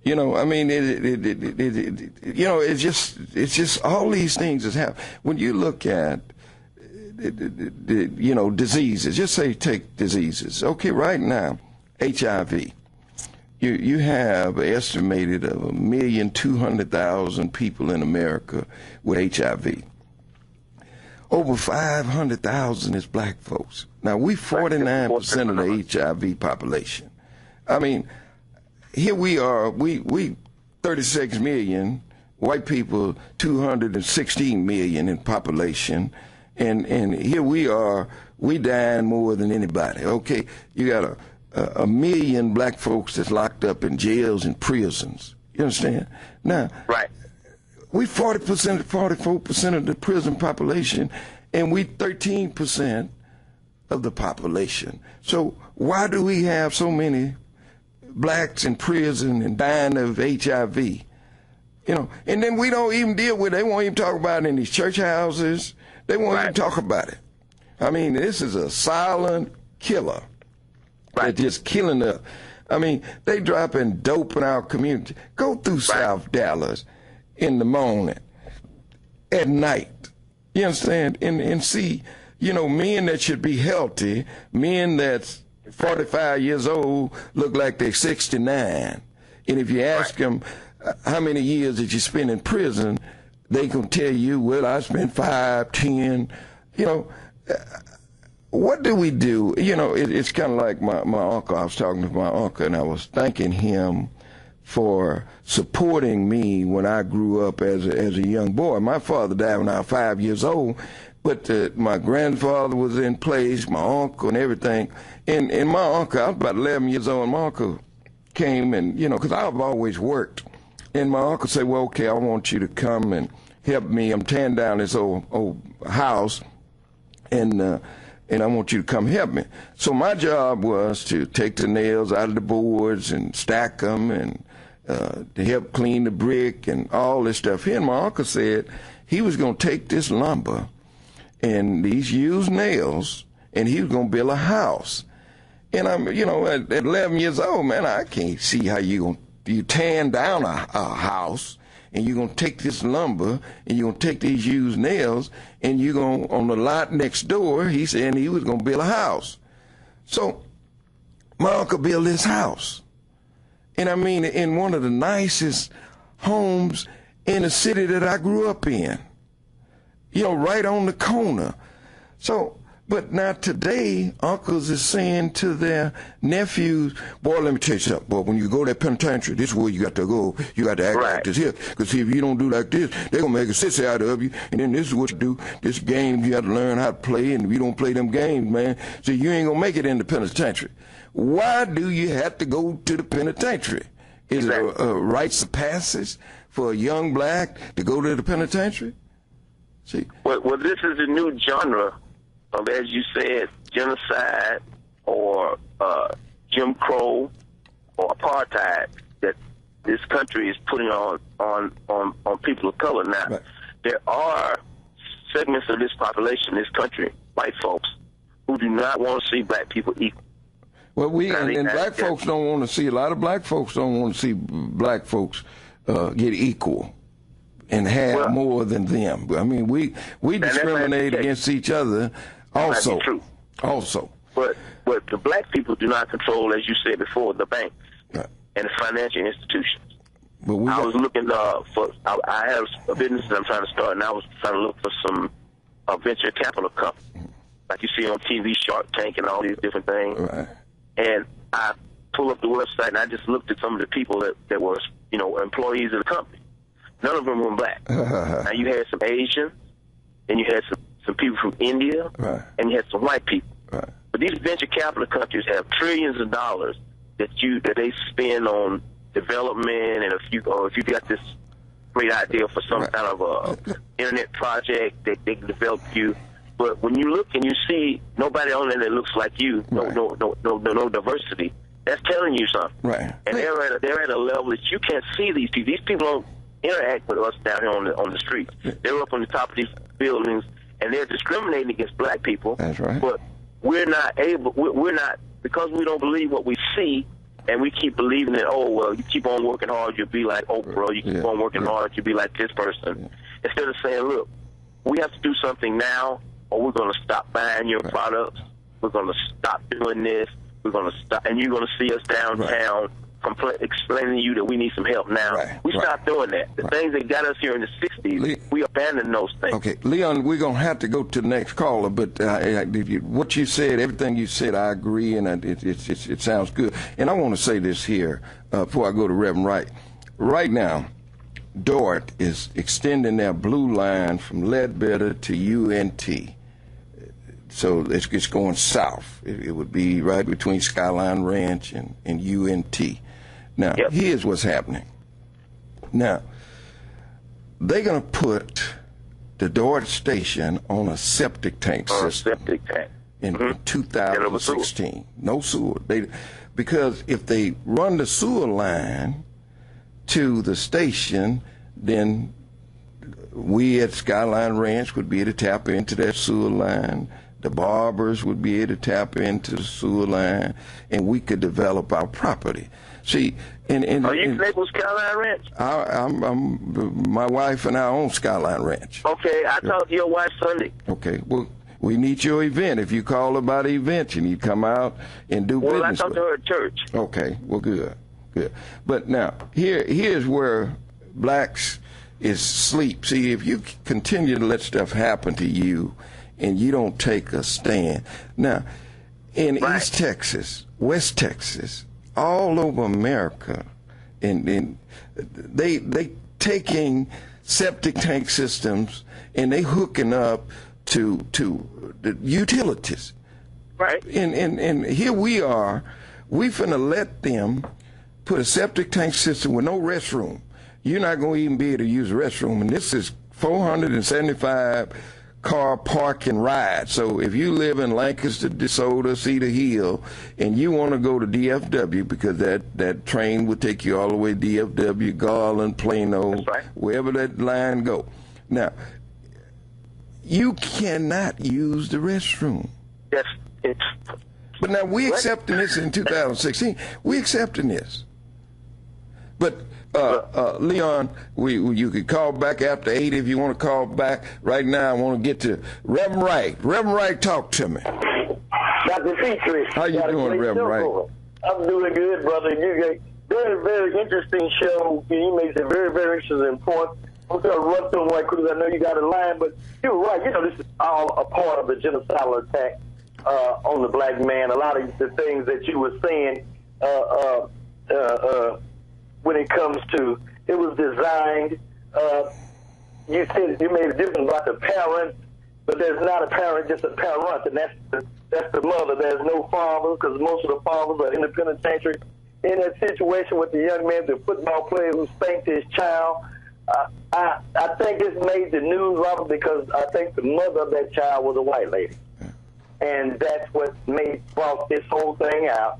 You know, I mean, it's just all these things that happen. When you look at, diseases, just say take diseases. Okay, right now, HIV. You have estimated of 1,200,000 people in America with HIV. Over 500,000 is black folks. Now, we 49% of the HIV population. I mean, here we are, we 36 million, white people 216 million in population, and here we are, we dying more than anybody. Okay, you got a million black folks that's locked up in jails and prisons. You understand? Now, we 40%, 44% of the prison population, and we 13% of the population. So why do we have so many blacks in prison and dying of HIV? You know, and then we don't even deal with it. They won't even talk about it in these church houses. They won't even talk about it. I mean, this is a silent killer. They're just killing us. I mean, they dropping dope in our community. Go through South Dallas in the morning, at night. You understand? And see, men that should be healthy, men that's 45 years old, look like they're 69. And if you ask them, how many years did you spend in prison, they can tell you, well, I spent 5, 10. What do we do? It's kind of like my uncle. I was talking to my uncle, and I was thanking him for supporting me when I grew up as a young boy. My father died when I was 5 years old, but my grandfather was in place, my uncle and everything. And my uncle, I was about 11 years old, and my uncle came and, because I've always worked. And my uncle said, well, okay, I want you to come and help me. I'm tearing down this old house, and I want you to come help me. So my job was to take the nails out of the boards and stack them and to help clean the brick and all this stuff. And my uncle said he was going to take this lumber and these used nails, and he was going to build a house. And I'm, at 11 years old, man, I can't see how you tearing down a house, and you're going to take this lumber, and you're going to take these used nails, and you're going on the lot next door. He said he was going to build a house. So my uncle built this house. And I mean, in one of the nicest homes in the city that I grew up in. Right on the corner. So, but now today, uncles is saying to their nephews, boy, let me tell you something, boy, when you go to that penitentiary, this is where you got to go. You got to act like this here. Because see, if you don't do like this, they're going to make a sissy out of you. And then this is what you do. This game, you have to learn how to play. And if you don't play them games, man, so you ain't going to make it in the penitentiary. Why do you have to go to the penitentiary? Is it a rites of passage for a young black to go to the penitentiary? See? Well, this is a new genre of, as you said, genocide or Jim Crow or apartheid that this country is putting on people of color. Now, there are segments of this population, this country, white folks, who do not want to see black people equal. Well, black folks don't want to see, a lot of black folks don't want to see black folks get equal and have more than them. I mean, we discriminate against each other also. That's true. Also. But the black people do not control, as you said before, the banks and the financial institutions. But I was looking I have a business that I'm trying to start, and I was trying to look for some a venture capital company, like you see on TV, Shark Tank and all these different things. Right. And I pulled up the website, and I just looked at some of the people that were, employees of the company. None of them were black. Now, you had some Asians, and you had some people from India, right. and you had some white people. Right. But these venture capital companies have trillions of dollars that they spend on development, and if you got this great idea for some kind of a internet project, they can develop you. But when you look and you see nobody on there that looks like you, no diversity, that's telling you something. Right. And they're at a level that you can't see these people. These people don't interact with us down here on the streets. They're up on the top of these buildings, and they're discriminating against black people. That's right. But we're not able. We're not, because we don't believe what we see, and we keep believing that, oh, well, you keep on working hard, you'll be like Oprah. You keep on working hard, you'll be like this person. Instead of saying, look, we have to do something now, or we're going to stop buying your products. We're going to stop doing this. We're going to stop, and you're going to see us downtown explaining to you that we need some help now. We stopped doing that. The things that got us here in the 60s, we abandoned those things. Okay, Leon, we're going to have to go to the next caller, but what you said, everything you said, I agree, and it sounds good. And I want to say this here before I go to Reverend Wright. Right now, Dort is extending their blue line from Ledbetter to UNT. So it's going south. It would be right between Skyline Ranch and UNT. Now, here's what's happening. Now, they're going to put the Dort station on a septic tank system. In 2016. No sewer. Because if they run the sewer line to the station, then we at Skyline Ranch would be able to tap into that sewer line. The Barbers would be able to tap into the sewer line, and we could develop our property. See, are you connected with Skyline Ranch? My wife and I own Skyline Ranch. Okay, I talked to your wife Sunday. Okay, well, we need your event. If you call about an event, you need to come out and do business. Well, I talked to her at church. Okay, well, good. But now, here's where blacks is sleep. See, if you continue to let stuff happen to you, and you don't take a stand. Now, in East Texas, West Texas, all over America, and they taking septic tank systems and they hooking up to the utilities. Right. And here we are, we finna let them put a septic tank system with no restroom. You're not going to even be able to use a restroom, and this is 475 car park and ride. So if you live in Lancaster, DeSoto, Cedar Hill, and you want to go to DFW, because that train would take you all the way to DFW, Garland, Plano, wherever that line go. Now, you cannot use the restroom. Yes. But now we accepting this in 2016. We accepting this. But Leon, you could call back after 8 if you want to call back. Right now, I want to get to Reverend Wright. Reverend Wright, talk to me. Dr. Pitre. How you doing, Reverend Wright? I'm doing good, brother. You got very, very interesting show. You made some very, very interesting points. I'm going to run through them right quick because I know you got a line, but you're right. This is all a part of the genocidal attack on the black man. A lot of the things that you were saying when it comes to, it was designed, you said you made a difference about the parent, but there's not a parent, just a parent, and that's the mother. There's no father, because most of the fathers are in the penitentiary. In that situation with the young man, the football player who spanked his child, I think this made the news, Robert, because I think the mother of that child was a white lady. And that's what brought this whole thing out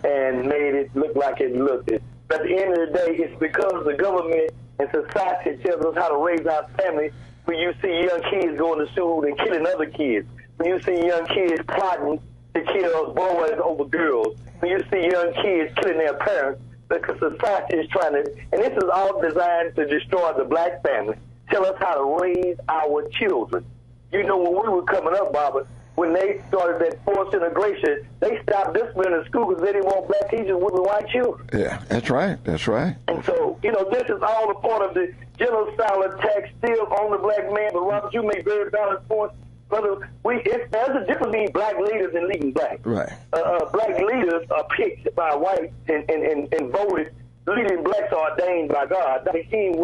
and made it look like it looked. But at the end of the day, it's because the government and society tells us how to raise our family. When you see young kids going to school and killing other kids, when you see young kids plotting to kill boys over girls, when you see young kids killing their parents, because society is trying to, and this is all designed to destroy the black family, tell us how to raise our children. When we were coming up, Barbara, when they started that forced integration, they stopped disciplining in school because they didn't want black teachers with white children. Yeah, that's right. That's right. And so, this is all a part of the genocidal attack still on the black man. But Robert, you make very valid points. Brother, there's a difference between black leaders and leading black. Right. Black leaders are picked by whites and voted. Leading blacks are ordained by God. Dr. King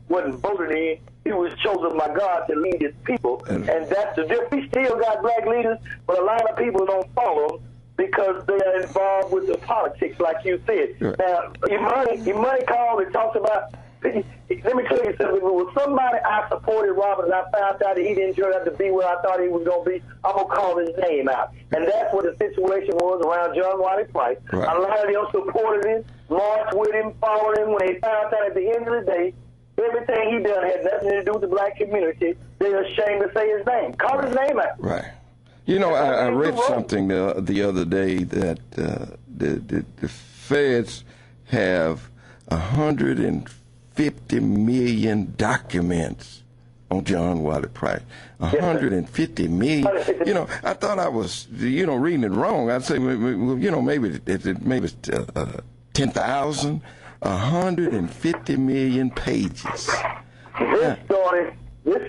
wasn't voted in. He was chosen by God to lead his people. And that's the difference. We still got black leaders, but a lot of people don't follow them because they are involved with the politics, like you said. Right. Now, Imani called and talked about, let me tell you something. If it was somebody I supported, Robert, and I found out that he didn't turn out to be where I thought he was going to be, I'm going to call his name out. And that's what the situation was around John Wiley Price. Right. A lot of them supported him, marched with him, followed him. When they found out at the end of the day, everything he done had nothing to do with the black community, they're ashamed to say his name. Call his name out. Right. You know, I read something the other day that the feds have 150 million documents on John Wiley Price. 150 million. You know, I thought I was, reading it wrong. I'd say, maybe it's 10,000. 150 million pages. This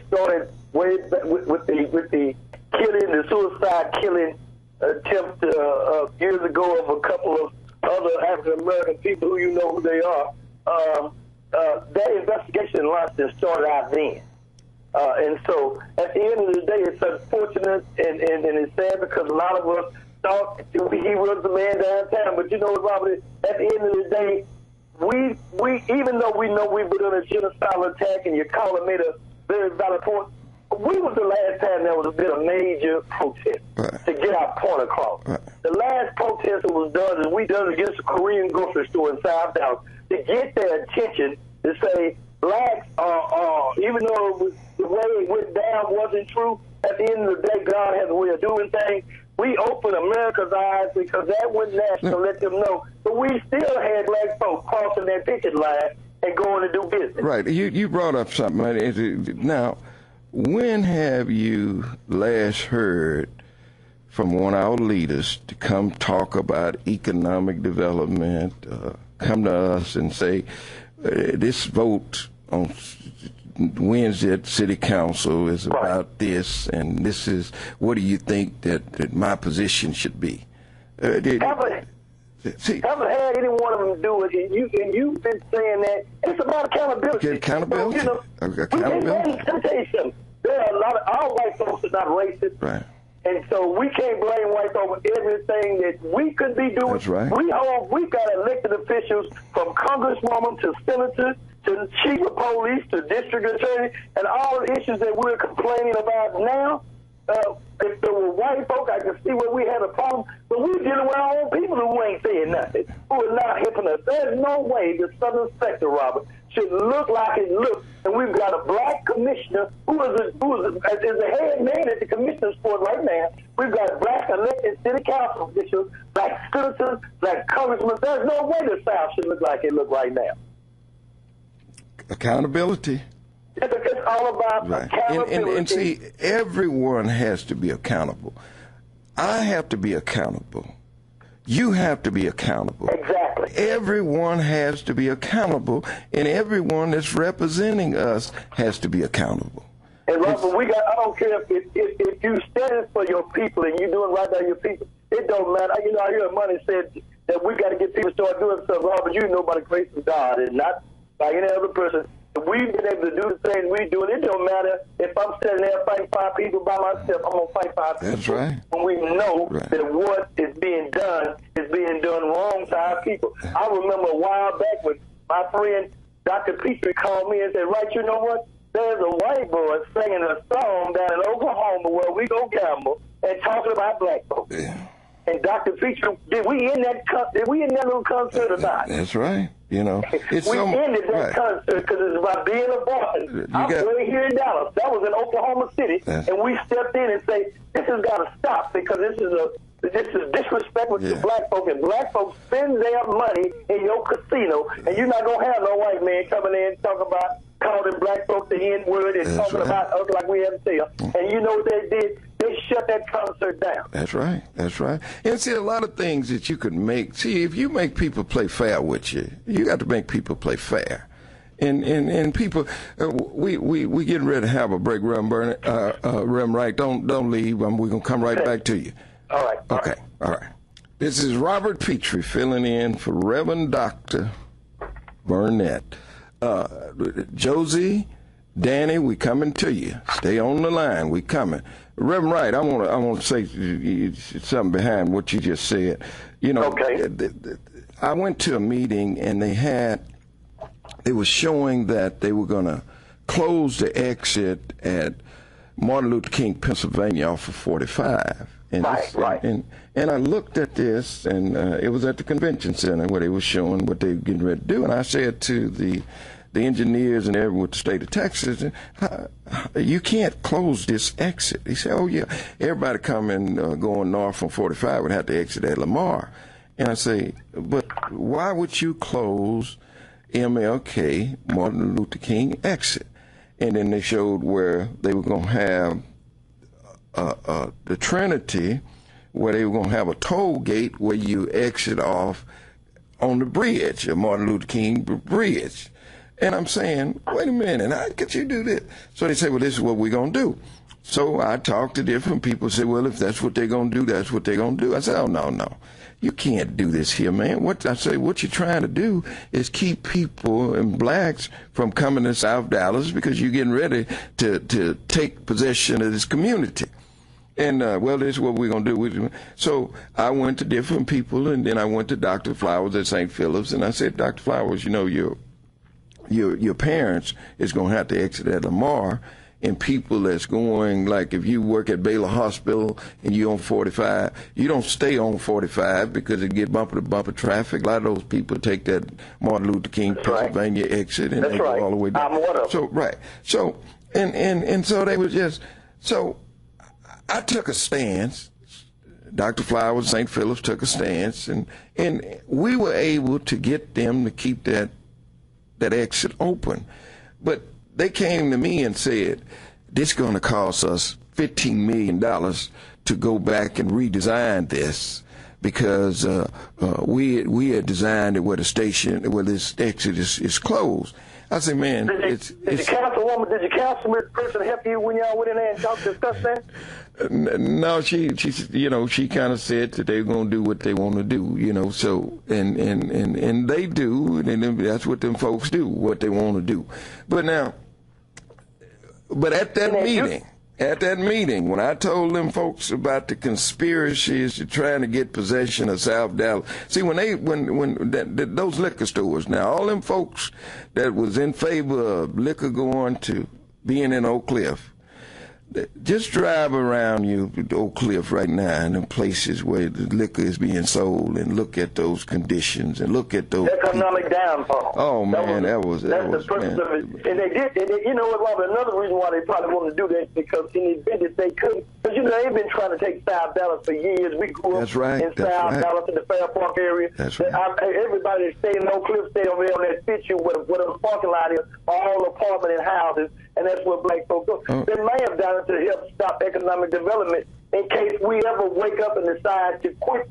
started way back with the killing, the suicide killing attempt years ago of a couple of other African American people who you know who they are. That investigation in London started out then. And so at the end of the day, it's unfortunate and it's sad because a lot of us thought he was the man downtown. But you know what, Robert, at the end of the day, we even though we know we've been on a genocidal attack, and your caller made a very valid point, we was the last time there was been a major protest to get our point across. Right. The last protest that was done is we done against a Korean grocery store in South Dallas to get their attention to say blacks are even though the way it went down wasn't true, at the end of the day, God has a way of doing things. We opened America's eyes because that went national, let them know. But we still had black folks crossing that picket line and going to do business. Right. You brought up something. Now, when have you last heard from one of our leaders to come talk about economic development, come to us and say, this vote on Wednesday at City Council is about this, and this is, what do you think that my position should be? Haven't had any one of them do it, and you've been saying that. It's about accountability. Accountability? Accountability. Let me tell you something. There are a lot of, our white folks are not racist. Right. And so we can't blame whites over everything that we could be doing. That's right. We've got elected officials from congresswoman to senator to chief of police to district attorney, and all the issues that we're complaining about now. If there were white folk, I can see where we had a problem, but we're dealing with our own people who ain't saying nothing, who are not helping us. There's no way the southern sector, Robert, should look like it looks, and we've got a black commissioner who is the head man at the commissioner's board right now. We've got black elected city council officials, black senators, black congressmen. There's no way the South should look like it looks right now. Accountability. It's all about accountability. And see, everyone has to be accountable. I have to be accountable. You have to be accountable. Exactly. Everyone has to be accountable, and everyone that's representing us has to be accountable. And Robert, I don't care if you stand for your people and you're doing right by your people, it don't matter. You know, I hear Money said that we got to get people to start doing stuff. Robert, you know by the grace of God and not by any other person. We've been able to do the things we do, and it don't matter if I'm sitting there fighting 5 people by myself. I'm going to fight 5 people. That's right. When we know that what is being done wrong to our people. I remember a while back when my friend Dr. Pitre called me and said, right, you know what? There's a white boy singing a song down in Oklahoma where we go gamble and talking about black folks. Yeah. And Dr. Pitre, did we end that little concert or not? That's right. You know, we ended that concert because it's about being a Boston. I'm right here in Dallas. That was in Oklahoma City, and we stepped in and say, "This has got to stop because this is disrespectful to black folk, and black folks spend their money in your casino, and you're not gonna have no white man coming in and talking about calling black folks the N-word and talking about us like we have to tell." And you know what they did? They shut that concert down. That's right. That's right. And see, a lot of things that you could make. See, if you make people play fair with you, you got to make people play fair. And people, we getting ready to have a break, Reverend Barnett, Reverend Wright. Don't leave. We're gonna come right back to you. All right. Okay. All right. This is Robert Pitre filling in for Reverend Dr. Barnett. Josie, Danny, we coming to you. Stay on the line. We coming. Reverend Wright, I want to say something behind what you just said. You know, okay. I went to a meeting and they were showing that they were going to close the exit at Martin Luther King, Pennsylvania, off of 45. And right. And I looked at this, and it was at the convention center where they were showing what they were getting ready to do. And I said to the engineers and everyone with the state of Texas, you can't close this exit. He said, oh, yeah, everybody coming, going north from 45 would have to exit at Lamar. And I say, but why would you close MLK, Martin Luther King exit? And then they showed where they were going to have the Trinity, where they were going to have a toll gate where you exit off on the bridge, the Martin Luther King bridge. And I'm saying, wait a minute, how could you do this? So they say, well, this is what we're going to do. So I talked to different people, say, well, if that's what they're going to do, that's what they're going to do. I said, oh, no. You can't do this here, man. What you're trying to do is keep people and blacks from coming to South Dallas because you're getting ready to take possession of this community. And, well, this is what we're going to do. So I went to different people, and then I went to Dr. Flowers at St. Philip's, and I said, Dr. Flowers, you know, your parents is going to have to exit at Lamar, and people that's going, like if you work at Baylor Hospital and you're on 45, you don't stay on 45 because it get bumper to bumper traffic. A lot of those people take that Martin Luther King, Pennsylvania exit, and they go all the way down. I'm one of them. So, right. So, and so they was just, so I took a stance. Dr. Flowers, St. Philip's took a stance, and we were able to get them to keep that exit open. But they came to me and said, this is going to cost us $15 million to go back and redesign this because we had designed it where this exit is closed. I said, man, did the councilman person help you when y'all went in there and discussed that? No, she kind of said that they're going to do what they want to do, you know. So and they do, and that's what them folks do, what they want to do. But at that meeting, when I told them folks about the conspiracies to trying to get possession of South Dallas, see, when those liquor stores, now all them folks that was in favor of liquor going to being in Oak Cliff, just drive around Oak Cliff right now in the places where the liquor is being sold and look at those conditions and look at those economic downfall. Oh man, that's the purpose of it. And they did. You know what, Robert? Another reason why they probably wanted to do that because in the event that they couldn't, because you know they've been trying to take South Dallas for years. We grew up in South Dallas in the Fair Park area. That's right. Everybody that stayed in Oak Cliff stayed over there on that picture where the parking lot is, all apartment and houses. And that's what black folks do. They may have done it to help stop economic development in case we ever wake up and decide to quit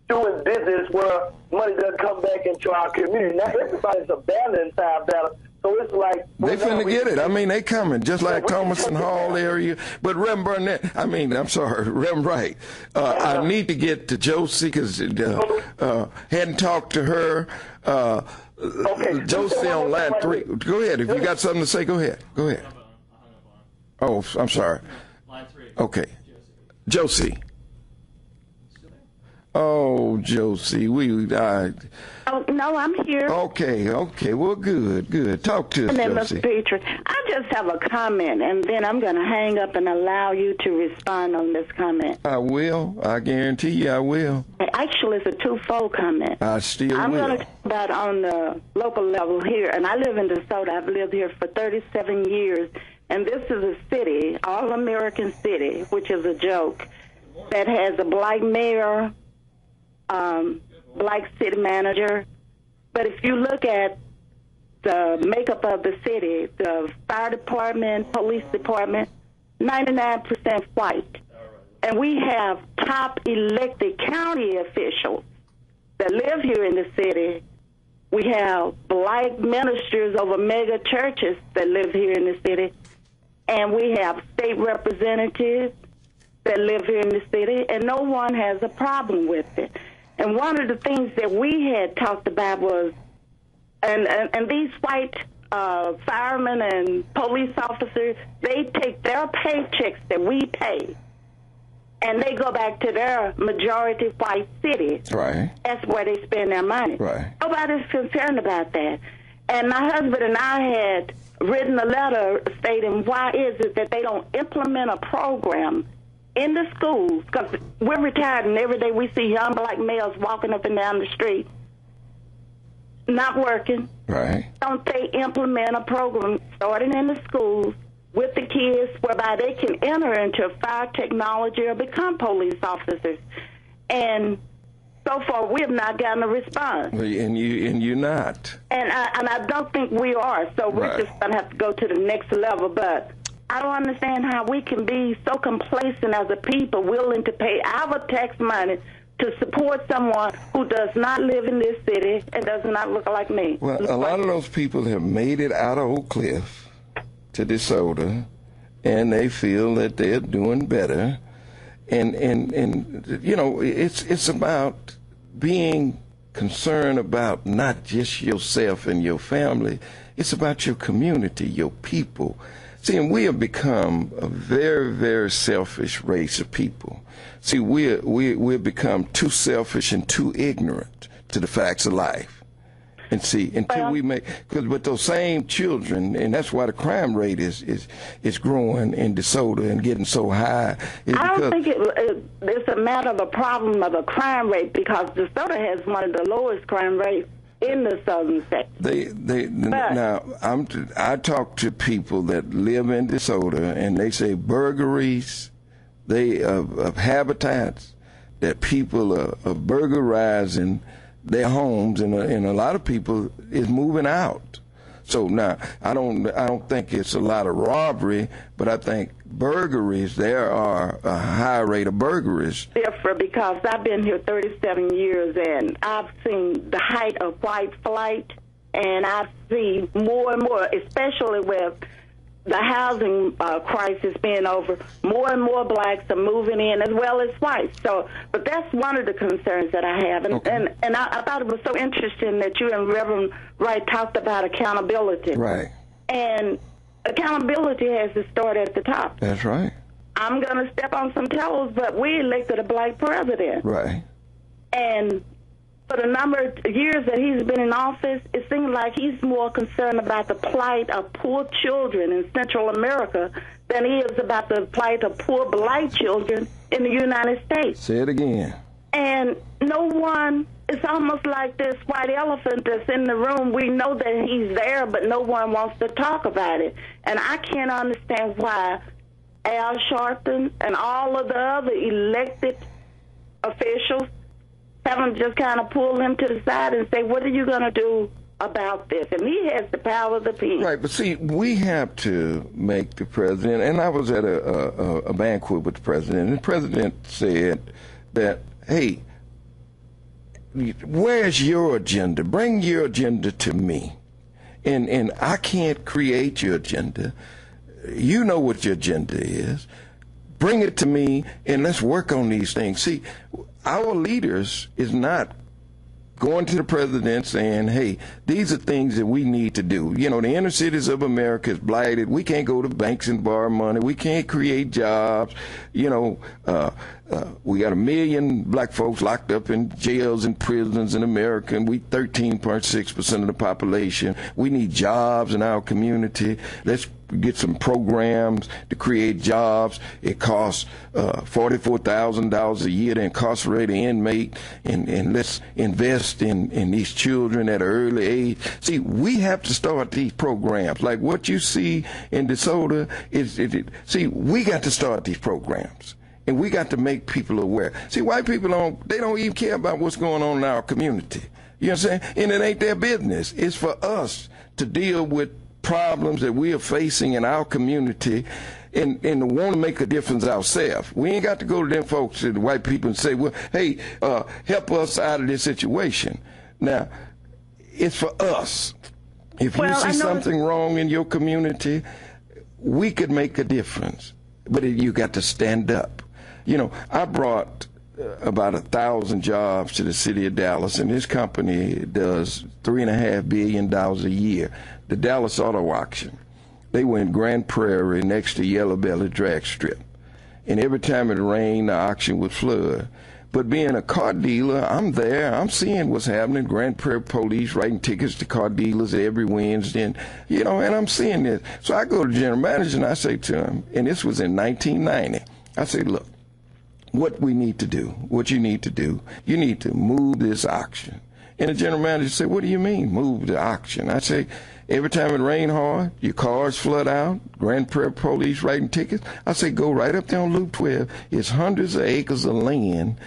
doing business where money doesn't come back into our community. Now everybody's abandoning South Dallas. So it's like they finna get it. I mean, they coming just like Thomason Hall area. But Reverend Barnett, Reverend Wright. I need to get to Josie because hadn't talked to her. Okay. Josie on line 3. Go ahead. If you got something to say, go ahead. Go ahead. Oh, I'm sorry. Line 3. Okay. Josie. Oh, Josie, Oh, no, I'm here. Okay, well, good. Talk to us, And then, Josie. Mr. Pitre, I just have a comment, and then I'm going to hang up and allow you to respond on this comment. I will. I guarantee you I will. Actually, it's a twofold comment. I still will. I'm going to talk about on the local level here, and I live in DeSoto. I've lived here for 37 years, and this is a city, all-American city, which is a joke, that has a black mayor, black city manager. But if you look at the makeup of the city, the fire department, police department, 99% white. And we have top elected county officials that live here in the city We have black ministers over mega churches that live here in the city. And we have state representatives that live here in the city, and no one has a problem with it. And one of the things that we had talked about was, and these white firemen and police officers, they take their paychecks that we pay, and they go back to their majority white city. Right. That's where they spend their money. Right. Nobody's concerned about that. And my husband and I had written a letter stating why is it that they don't implement a program in the schools, because we're retired and every day we see young black males walking up and down the street not working. Right. Don't they implement a program starting in the schools with the kids whereby they can enter into fire technology or become police officers? And so far, we have not gotten a response. And you're not. And I don't think we are. So we're Right. just going to have to go to the next level. But I don't understand how we can be so complacent as a people, willing to pay our tax money to support someone who does not live in this city and does not look like me. Well, a lot of those people have made it out of Oak Cliff to DeSoto, and they feel that they're doing better. And you know, it's about being concerned about not just yourself and your family. It's about your community, your people. See, and we have become a very, very selfish race of people. See, we've become too selfish and too ignorant to the facts of life. And see, until we make, because with those same children, and that's why the crime rate is growing in DeSoto and getting so high. I don't think it's a matter of a problem of a crime rate, because DeSoto has one of the lowest crime rates in the southern sector. Now I talk to people that live in DeSoto, and they say burglaries, of habitats, that people are burglarizing their homes, and a lot of people is moving out. So now I don't think it's a lot of robbery, but I think burglaries, there are a high rate of burglaries. Different, because I've been here 37 years and I've seen the height of white flight, and I've seen more and more, especially with the housing crisis being over, more and more blacks are moving in as well as whites. So, but that's one of the concerns that I have. And, Okay. and I thought it was so interesting that you and Reverend Wright talked about accountability. Right. And accountability has to start at the top. That's right. I'm going to step on some toes, but we elected a black president. Right. And for the number of years that he's been in office, it seems like he's more concerned about the plight of poor children in Central America than he is about the plight of poor black children in the United States. Say it again. And no one, it's almost like this white elephant that's in the room. We know that he's there, but no one wants to talk about it. And I can't understand why Al Sharpton and all of the other elected officials haven't just kind of pulled him to the side and say, what are you going to do about this? And he has the power of the people. Right, but see, we have to make the president, and I was at a banquet with the president, and the president said that, hey, where's your agenda? Bring your agenda to me. And I can't create your agenda. You know what your agenda is. Bring it to me, and let's work on these things. See, our leaders is not going to the president saying, hey, these are things that we need to do. You know, the inner cities of America is blighted. We can't go to banks and borrow money. We can't create jobs. You know, we got 1 million black folks locked up in jails and prisons in America, and we 13.6% of the population. We need jobs in our community. Let's get some programs to create jobs. It costs $44,000 a year to incarcerate an inmate, and let's invest in these children at an early age. See, we have to start these programs. Like what you see in DeSoto, we got to start these programs. And we got to make people aware. See, white people don't even care about what's going on in our community. You know what I'm saying? And it ain't their business. It's for us to deal with problems that we are facing in our community and want to make a difference ourselves. We ain't got to go to them folks, to the white people, and say, well, hey, help us out of this situation. Now, it's for us. If you Well, see something wrong in your community, we could make a difference. But you got to stand up. You know, I brought about 1,000 jobs to the city of Dallas, and this company does $3.5 billion a year. The Dallas Auto Auction. They were in Grand Prairie next to Yellow Belly Drag Strip. And every time it rained, the auction would flood. But being a car dealer, I'm there. I'm seeing what's happening. Grand Prairie police writing tickets to car dealers every Wednesday. And, you know, and I'm seeing this. So I go to the general manager and I say to him, and this was in 1990, I say, look, what we need to do, what you need to do, you need to move this auction. And the general manager said, what do you mean, move the auction? I say, every time it rain hard, your cars flood out, Grand Prairie police writing tickets. I say, go right up there on Loop 12. It's hundreds of acres of land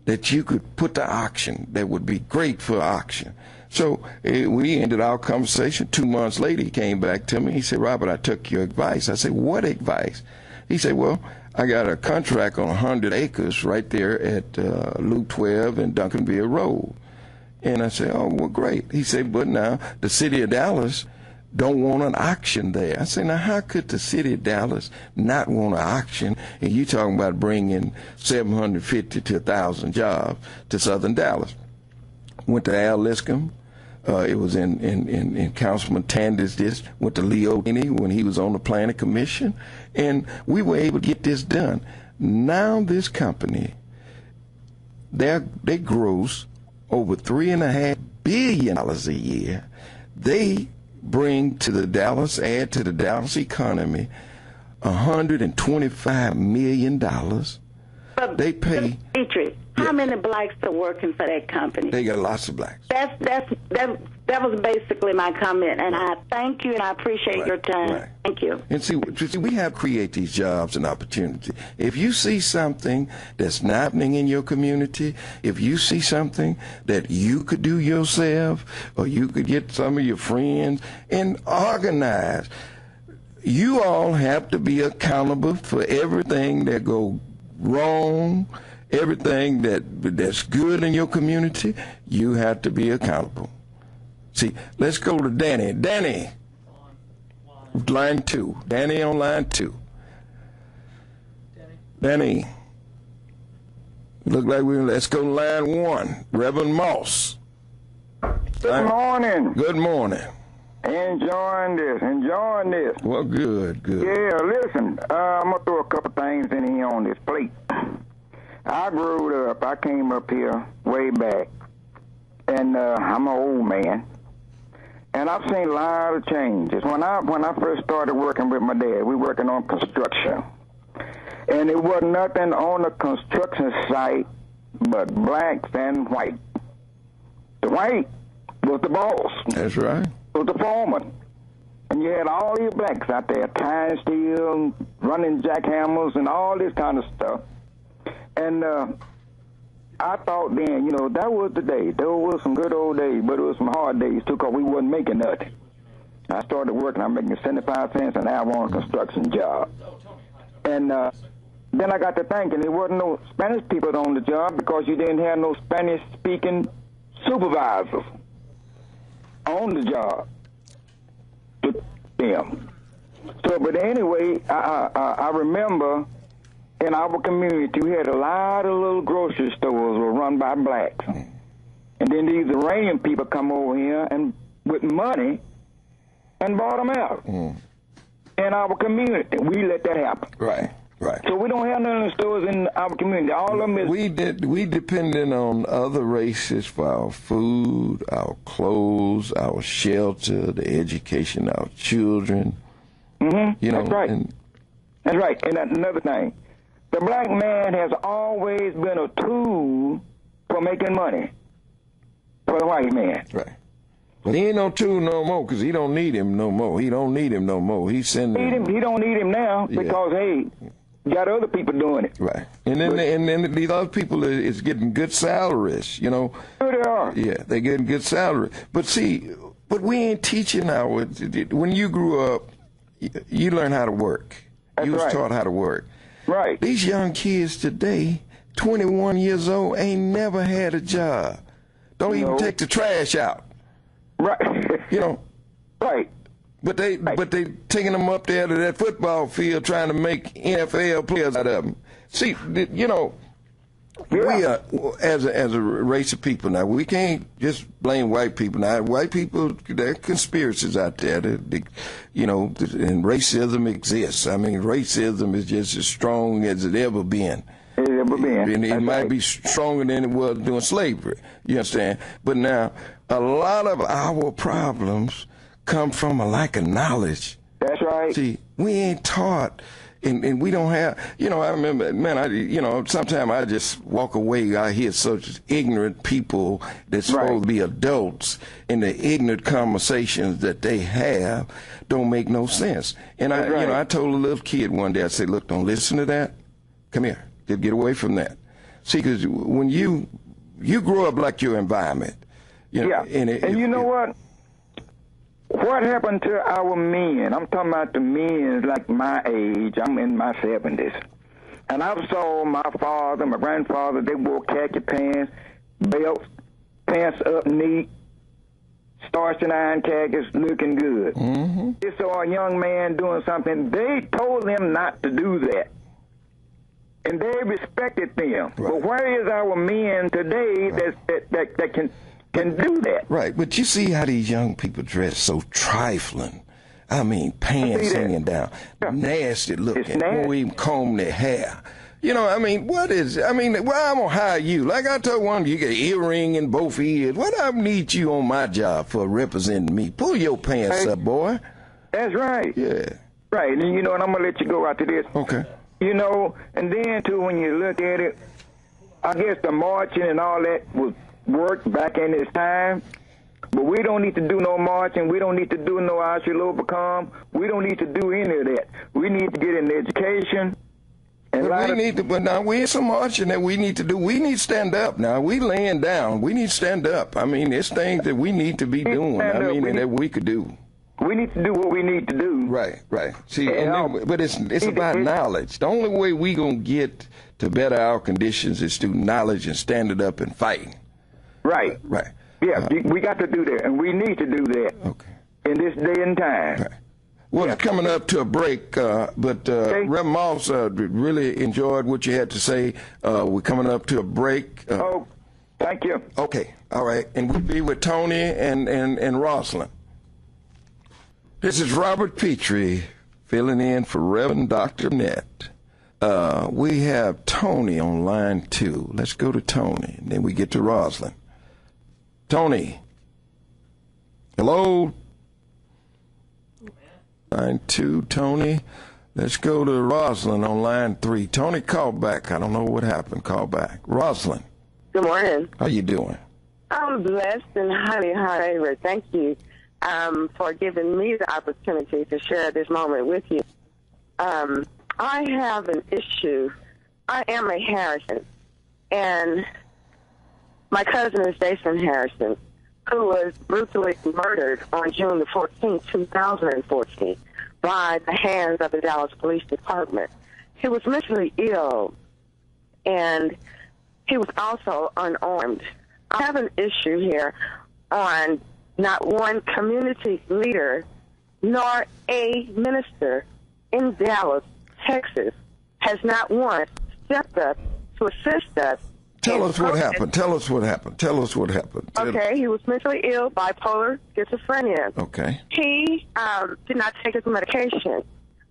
that you could put to auction that would be great for auction. So we ended our conversation. 2 months later, he came back to me. He said, Robert, I took your advice. I said, what advice? He said, well, I got a contract on 100 acres right there at Loop 12 and Duncanville Road. And I said, oh, well, great. He said, but now the city of Dallas don't want an auction there. I said, now how could the city of Dallas not want an auction? And you talking about bringing 750 to 1,000 jobs to southern Dallas. Went to Al Liscombe. It was in Councilman Tandy's district. Went to Leo Denny when he was on the planning commission. And we were able to get this done. Now this company, they gross over $3.5 billion a year. They bring to the Dallas, add to the Dallas economy, $125 million. But they pay. Pitre, how many blacks are working for that company? They got lots of blacks. That was basically my comment, and I thank you and I appreciate your time. Right. Thank you. And see, we have to create these jobs and opportunity. If you see something that's not happening in your community, if you see something that you could do yourself, or you could get some of your friends and organize, you all have to be accountable for everything that go wrong, everything that's good in your community. You have to be accountable. See, let's go to Danny. Danny, line 2. Danny on line 2. Danny. Look like let's go to line 1. Reverend Moss. Good morning. Good morning. Enjoying this. Well, good. Yeah, listen, I'm going to throw a couple things in here on this plate. I grew up, I came up here way back, and I'm an old man, and I've seen a lot of changes. When I first started working with my dad, we were working on construction, and there wasn't nothing on the construction site but blacks and white. The white was the boss. That's right. Was the foreman. And you had all these blacks out there tying steel, running jackhammers, and all this kind of stuff. And I thought then, you know, that was the day. There was some good old days, but it was some hard days too, because we wasn't making nothing. I started working, I'm making 75 cents an hour on a construction job. And then I got to thinking, there wasn't no Spanish people on the job because you didn't have no Spanish-speaking supervisors on the job to them. So, but anyway, I remember in our community we had a lot of little grocery stores were run by blacks, and then these Iranian people come over here and with money and bought them out. In our community, we let that happen. Right. So we don't have none of the stores in our community. All of them is we depended on other races for our food, our clothes, our shelter, the education of our children. You know, that's right. That's right. And that's another thing. The black man has always been a tool for making money for the white man. Right. But he ain't no tool no more because he don't need him no more. He don't need him no more. He's sending him. He don't need him now because, hey, you got other people doing it. Right. And then these other people is getting good salaries, you know. Sure they are. Yeah, they're getting good salary. But see, we ain't teaching our, when you grew up, you learned how to work. That's you was right. taught how to work. Right. These young kids today, 21 years old, ain't never had a job. Don't even take the trash out. Right. You know. Right. But they taking them up there to that football field trying to make NFL players out of them. See, you know, we are, as a race of people now, we can't just blame white people. Now, white people, there are conspiracies out there. You know, and racism exists. I mean, racism is just as strong as it ever been. And it might be stronger than it was during slavery. You understand? But now, a lot of our problems come from a lack of knowledge. That's right. See, we ain't taught, and we don't have, you know, I remember, man, sometimes I just walk away, I hear such ignorant people that's supposed to be adults, and the ignorant conversations that they have don't make no sense. And I told a little kid one day, I said, look, don't listen to that. Come here. Get away from that. See, because when you grow up like your environment. You know, and you know what? What happened to our men? I'm talking about the men like my age. I'm in my 70s. And I saw my father, my grandfather, they wore khaki pants, belts, pants up neat, starched and iron khakis, looking good. Mm-hmm. They saw a young man doing something. They told them not to do that. And they respected them. Right. But where is our men today that can do that? Right, but you see how these young people dress so trifling. I mean, pants hanging down, nasty looking, won't even comb their hair. You know, I mean, well, I'm going to hire you. Like I told one, you get an earring in both ears. What I need you on my job for representing me? Pull your pants up, boy. That's right. Yeah. Right, and you know, and I'm going to let you go after this. Okay. You know, and then, too, when you look at it, I guess the marching and all that was worked back in its time. But we don't need to do no marching. We don't need to do no Auschwitz. We don't need to do any of that. We need to get an education. And but now we're some marching that we need to do. We need to stand up now. We laying down. We need to stand up. I mean, it's things that we need to be doing. That we could do. We need to do what we need to do. Right. See, but it's about knowledge. The only way we gonna get to better our conditions is through knowledge and standing up and fighting. Right. Yeah, we got to do that, and we need to do that. Okay. In this day and time. Right. Well, it's coming up to a break, but Reverend Moss really enjoyed what you had to say. We're coming up to a break. Thank you. Okay. All right, and we'll be with Tony and Rosalind. This is Robert Pitre filling in for Reverend Dr. Barnett. We have Tony on line 2. Let's go to Tony, and then we get to Rosalind. Tony. Hello? Line 2, Tony. Let's go to Rosalind on line 3. Tony, call back. I don't know what happened. Call back. Rosalind. Good morning. How you doing? I'm blessed and highly favored. Thank you for giving me the opportunity to share this moment with you. I have an issue. I am a Harrison, and my cousin is Jason Harrison, who was brutally murdered on June the 14th, 2014, by the hands of the Dallas Police Department. He was mentally ill, and he was also unarmed. I have an issue here on not one community leader nor a minister in Dallas, Texas, has not once stepped up to assist us. Tell us what happened. Tell us what happened. Okay, he was mentally ill, bipolar, schizophrenia. Okay. He did not take his medication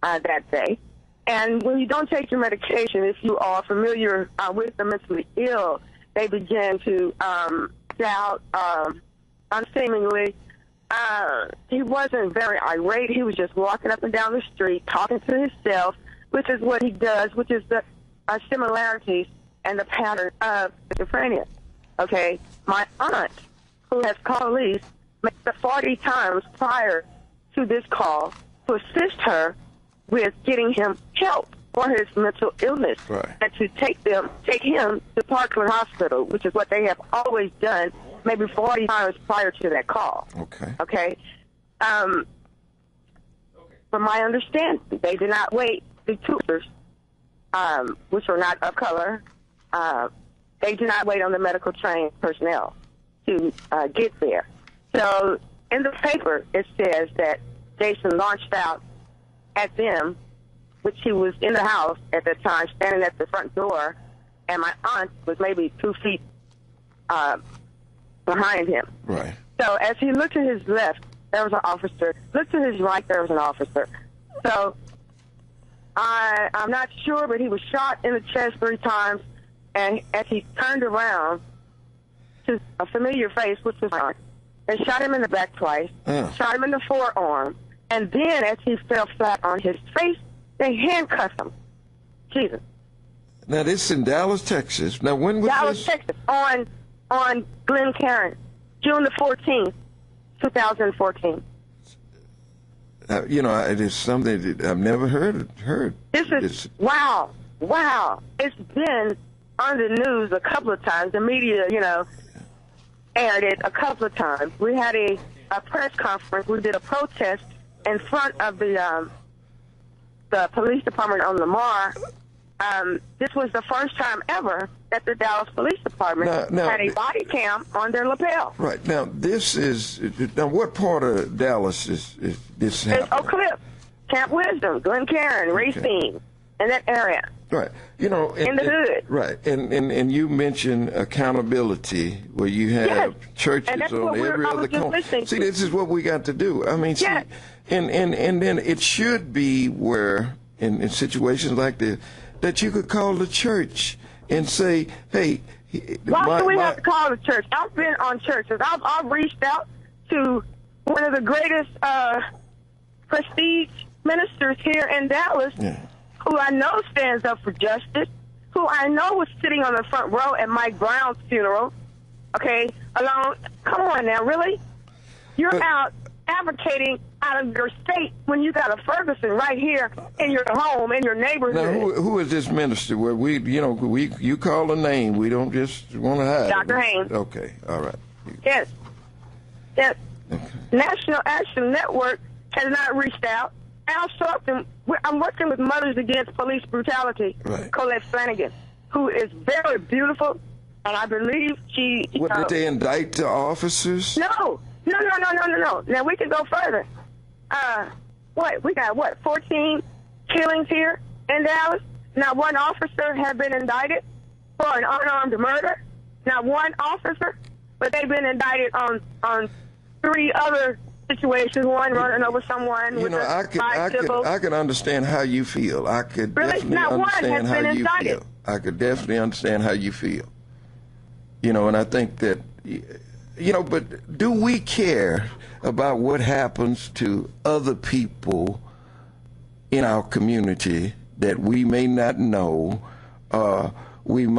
that day. And when you don't take your medication, if you are familiar with the mentally ill, they begin to doubt unseemingly. He wasn't very irate. He was just walking up and down the street, talking to himself, which is what he does, which is the similarities and the pattern of schizophrenia. Okay, my aunt, who has called police 40 times prior to this call to assist her with getting him help for his mental illness, and to take him to Parkland Hospital, which is what they have always done, maybe 40 times prior to that call. Okay. From my understanding, they did not wait. The tutors, which are not of color, they did not wait on the medical trained personnel to get there. So in the paper, it says that Jason launched out at them, which he was in the house at the time, standing at the front door, and my aunt was maybe 2 feet behind him. Right. So as he looked to his left, there was an officer. Looked to his right, there was an officer. So I'm not sure, but he was shot in the chest 3 times, and as he turned around to a familiar face, which was mine, they shot him in the back twice, shot him in the forearm, and then as he fell flat on his face, they handcuffed him. Jesus. Now, this is in Dallas, Texas. Now, when was Dallas, this? Texas, on Glen Cairn, June the 14th, 2014. You know, it is something that I've never heard. This is, wow. It's been on the news a couple of times. The media, you know, aired it a couple of times. We had a press conference. We did a protest in front of the police department on Lamar. This was the first time ever that the Dallas Police Department had a body cam on their lapel. Right. Now, now what part of Dallas is this happening? It's Oak Cliff, Camp Wisdom, Glen Cairn, Racine, in that area. Right. You know, in the hood. Right. And you mentioned accountability, where you have churches on every other corner. See, this is what we got to do. I mean, see, and then it should be where, in situations like this, that you could call the church and say, hey, why do we have to call the church? I've been on churches. I've reached out to one of the greatest prestige ministers here in Dallas, who I know stands up for justice, who I know was sitting on the front row at Mike Brown's funeral, okay, alone. Come on now, really? You're out advocating out of your state when you got a Ferguson right here in your home, in your neighborhood. Now, who is this minister? Where you call a name. We don't just want to hide. Dr. Haynes. Okay, all right. Yes. Okay. National Action Network has not reached out. I'm working with Mothers Against Police Brutality, Colette Flanagan, who is very beautiful, and I believe she... What, did they indict the officers? No. Now, we can go further. We got 14 killings here in Dallas. Not one officer has been indicted for an unarmed murder. Not one officer, but they've been indicted on 3 other situations. One running over someone with I could understand how you feel. I could definitely understand how you feel. I could definitely understand how you feel. You know, and I think that, you know, but do we care about what happens to other people in our community that we may not know? I mean,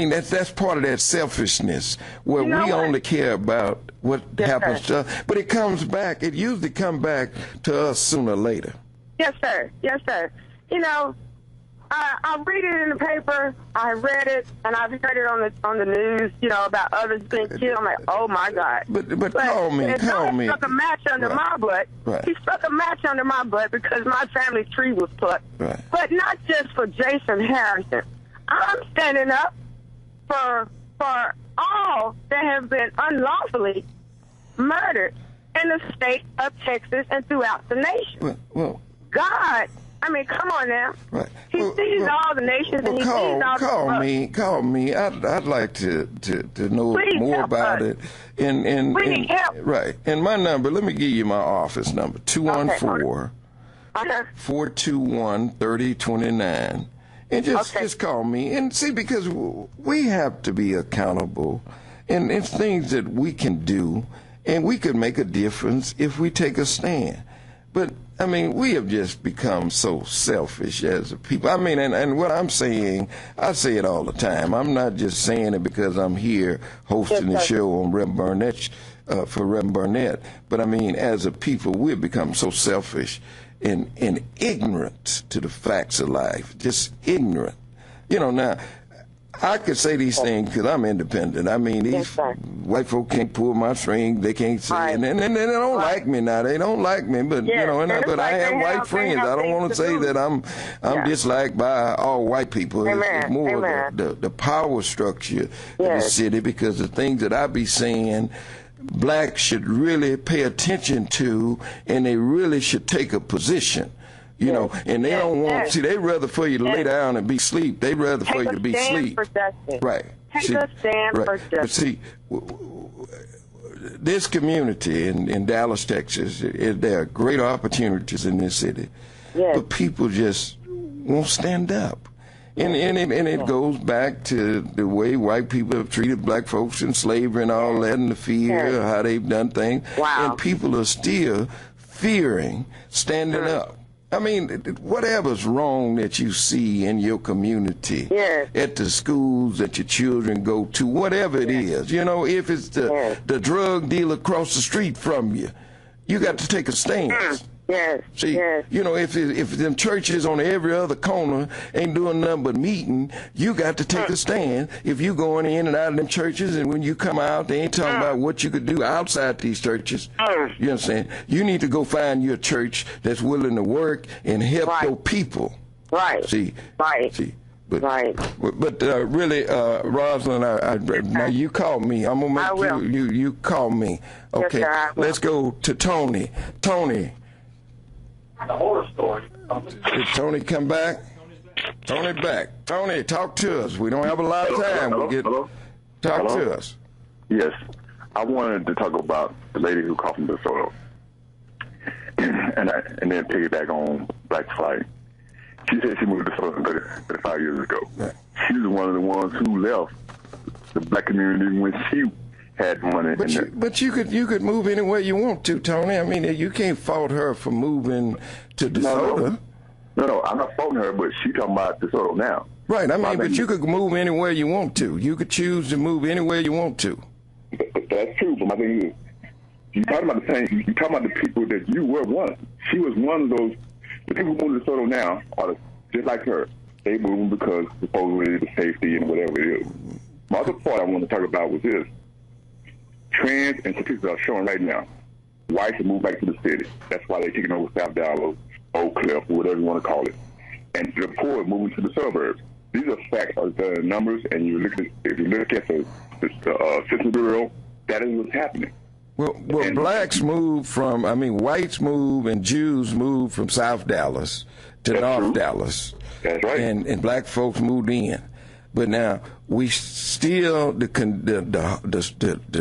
that's part of that selfishness, where we only care about what happens to us. But it comes back. It usually comes back to us sooner or later. Yes, sir. You know, I read it in the paper. I read it, and I've heard it on the news. You know, about others being killed. I'm like, oh my God. But call me. He struck a match under my butt. Right. He struck a match under my butt because my family tree was plucked. Right. But not just for Jason Harrison. I'm standing up for all that have been unlawfully murdered in the state of Texas and throughout the nation. Well, God. I mean, come on now. Right. He sees all the nations, and he sees all the Call me. I'd like to know more about it. And we need help. Right. And my number, let me give you my office number, 214-421-3029. And just call me. And see, because we have to be accountable. And it's things that we can do, and we could make a difference if we take a stand. But, I mean, we have just become so selfish as a people. I mean, and what I'm saying, I say it all the time. I'm not just saying it because I'm here hosting the show on Reverend Barnett, for Reverend Barnett. But, I mean, as a people, we've become so selfish and ignorant to the facts of life, just ignorant. You know, now, I could say these things because I'm independent. I mean, these white folk can't pull my string. They can't say, and they don't like me now. They don't like me, but you know, but I have white friends. I don't want to say that I'm disliked by all white people. It's more the power structure of the city, because the things that I be saying blacks should really pay attention to, and they really should take a position. You know, and they don't want, see, they'd rather for you to lay down and be asleep. They'd rather for you to be asleep. Right. Take a stand for justice. But see, this community in Dallas, Texas, there are great opportunities in this city. Yes. But people just won't stand up. And it goes back to the way white people have treated black folks in slavery and all that, and the fear of how they've done things. Wow. And people are still fearing standing up. I mean, whatever's wrong that you see in your community, at the schools that your children go to, whatever it is, you know, if it's the drug dealer across the street from you, you got to take a stance. See, you know, if them churches on every other corner ain't doing nothing but meeting, you got to take a stand. If you going in and out of them churches, and when you come out, they ain't talking about what you could do outside these churches. You understand? You need to go find your church that's willing to work and help your people. See? See? But really, Rosalind, now you called me. I'm gonna make you call me. Okay. Yes, sir, let's go to Tony. Tony. The horror story. Did Tony come back? Tony back. Tony, talk to us. We don't have a lot of time. Talk to us. Yes. I wanted to talk about the lady who called from DeSoto. and then piggyback on Black Flight. She said she moved to DeSoto 35 years ago. She was one of the ones who left the black community when she had money. But you could move anywhere you want to, Tony. I mean, you can't fault her for moving to DeSoto. No, I'm not faulting her, but she talking about DeSoto now. Right. I mean, but you could move anywhere you want to. You could choose to move anywhere you want to. That's true. But my thing is, you talking about the same. You talking about the people that you were one. She was one of those. The people who move to DeSoto now are just like her. They move because supposedly the safety and whatever it is. My other part I want to talk about was this. Trends and statistics are showing right now. Whites have moved back to the city. That's why they're taking over South Dallas, Oak Cliff, or whatever you want to call it. And the poor are moving to the suburbs. These are facts, the numbers, and if you look at the Census Bureau, that is what's happening. Well, blacks move from, whites move and Jews move from South Dallas to North Dallas. That's right. And black folks moved in. But now we still the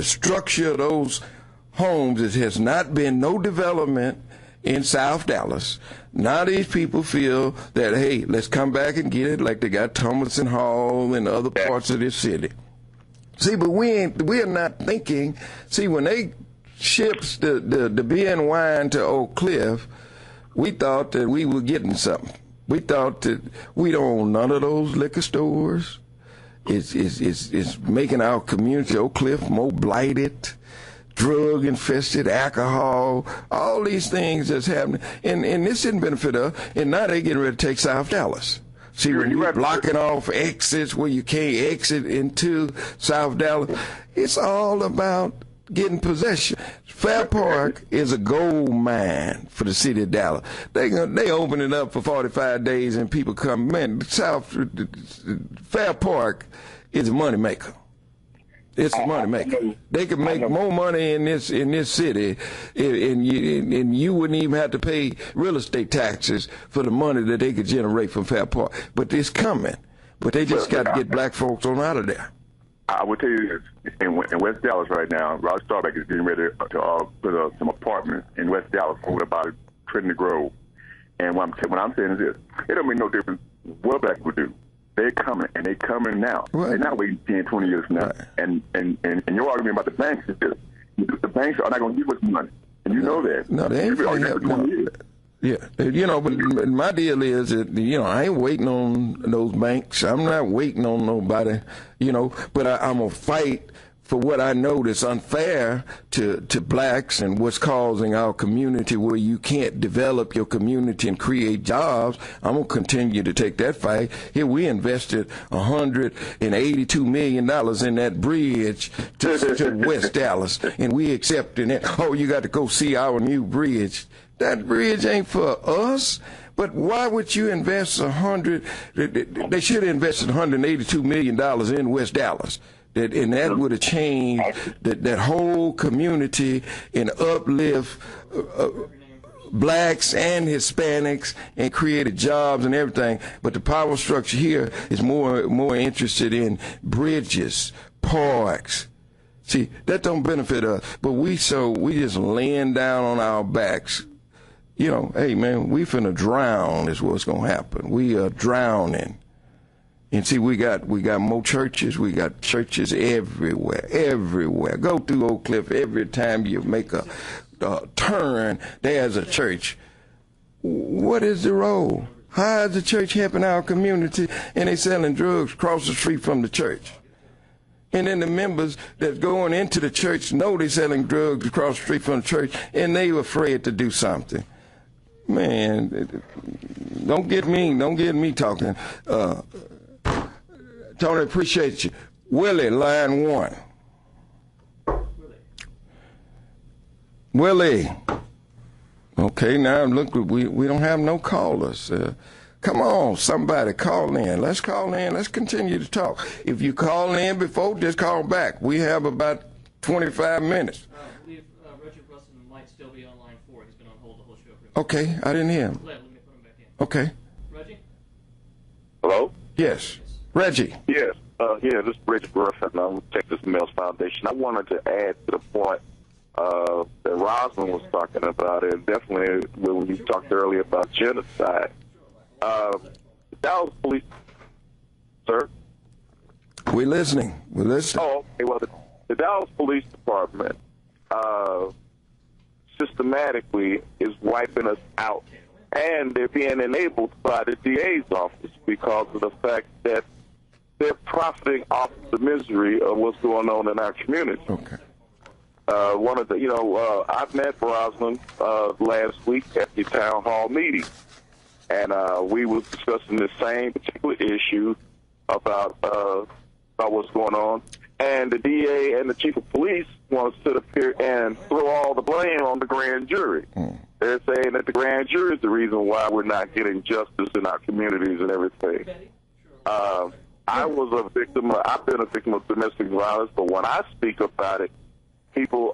structure of those homes. It has not been no development in South Dallas. Now these people feel that, hey, let's come back and get it, like they got Thomason Hall and other parts of this city. See, but we are not thinking. See, when they ships the beer and wine to Oak Cliff, we thought that we were getting something. We thought that we don't own none of those liquor stores. It's making our community, Oak Cliff, more blighted, drug infested, alcohol, all these things that's happening. And this didn't benefit us. And now they're getting ready to take South Dallas. See, when you're blocking off exits where you can't exit into South Dallas, it's all about getting possession. Fair Park is a gold mine for the city of Dallas. They open it up for 45 days and people come. Man, Fair Park is a money maker. It's a money maker. They could make more money in this city, and you wouldn't even have to pay real estate taxes for the money that they could generate from Fair Park. But it's coming. But they just got to get black folks on out of there. I will tell you this, in West Dallas right now, Roger Staubach is getting ready to put some apartments in West Dallas over about Trinity Grove. And what I'm saying is this: it don't make no difference what black people do. They're coming, and they're coming now. Right. They're not waiting 10, 20 years from now. Right. And your argument about the banks is this: the banks are not going to give us money, and you know that. No, they ain't going to. Yeah, but my deal is that, I ain't waiting on those banks. I'm not waiting on nobody, but I'm going to fight for what I know that's unfair to blacks and what's causing our community where you can't develop your community and create jobs. I'm going to continue to take that fight. Here we invested $182 million in that bridge to West Dallas, and we accepting it. Oh, you got to go see our new bridge. That bridge ain't for us. But why would you invest they should have invested $182 million in West Dallas. That would have changed that whole community and uplift blacks and Hispanics and created jobs and everything. But the power structure here is more interested in bridges, parks. See, that don't benefit us. But we just laying down on our backs. You know, hey man, we finna drown is what's gonna happen. We are drowning. And see, we got more churches. We got churches everywhere. Go through Oak Cliff. Every time you make a turn, there's a church. What is the role? How is the church helping our community? And they selling drugs across the street from the church. And then the members that's going into the church know they're selling drugs across the street from the church, and they afraid to do something. Man, don't get me talking. Tony, appreciate you. Willie, line 1. Willie. Okay, now look, we don't have no callers. Come on, somebody call in. Let's call in. Let's continue to talk. If you call in before, just call back. We have about 25 minutes. I believe Reggie Russell might still be on line 4. He's been on hold the whole show. Okay, I didn't hear him. Let me put him back in. Okay. Reggie? Hello? Yes. Reggie. Yes. This is Reggie Griffin. I'm with Texas Mills Foundation. I wanted to add to the point that Rosalind was talking about, and definitely when you talked earlier about genocide. The Dallas Police, sir? We're listening. Oh, okay. Well, the Dallas Police Department systematically is wiping us out, and they're being enabled by the DA's office because of the fact that they're profiting off the misery of what's going on in our community. Okay. I met Rosalind last week at the town hall meeting, and we were discussing the same particular issue about what's going on. And the DA and the chief of police want to sit up here and throw all the blame on the grand jury. They're saying that the grand jury is the reason why we're not getting justice in our communities and everything. I've been a victim of domestic violence, but when I speak about it, people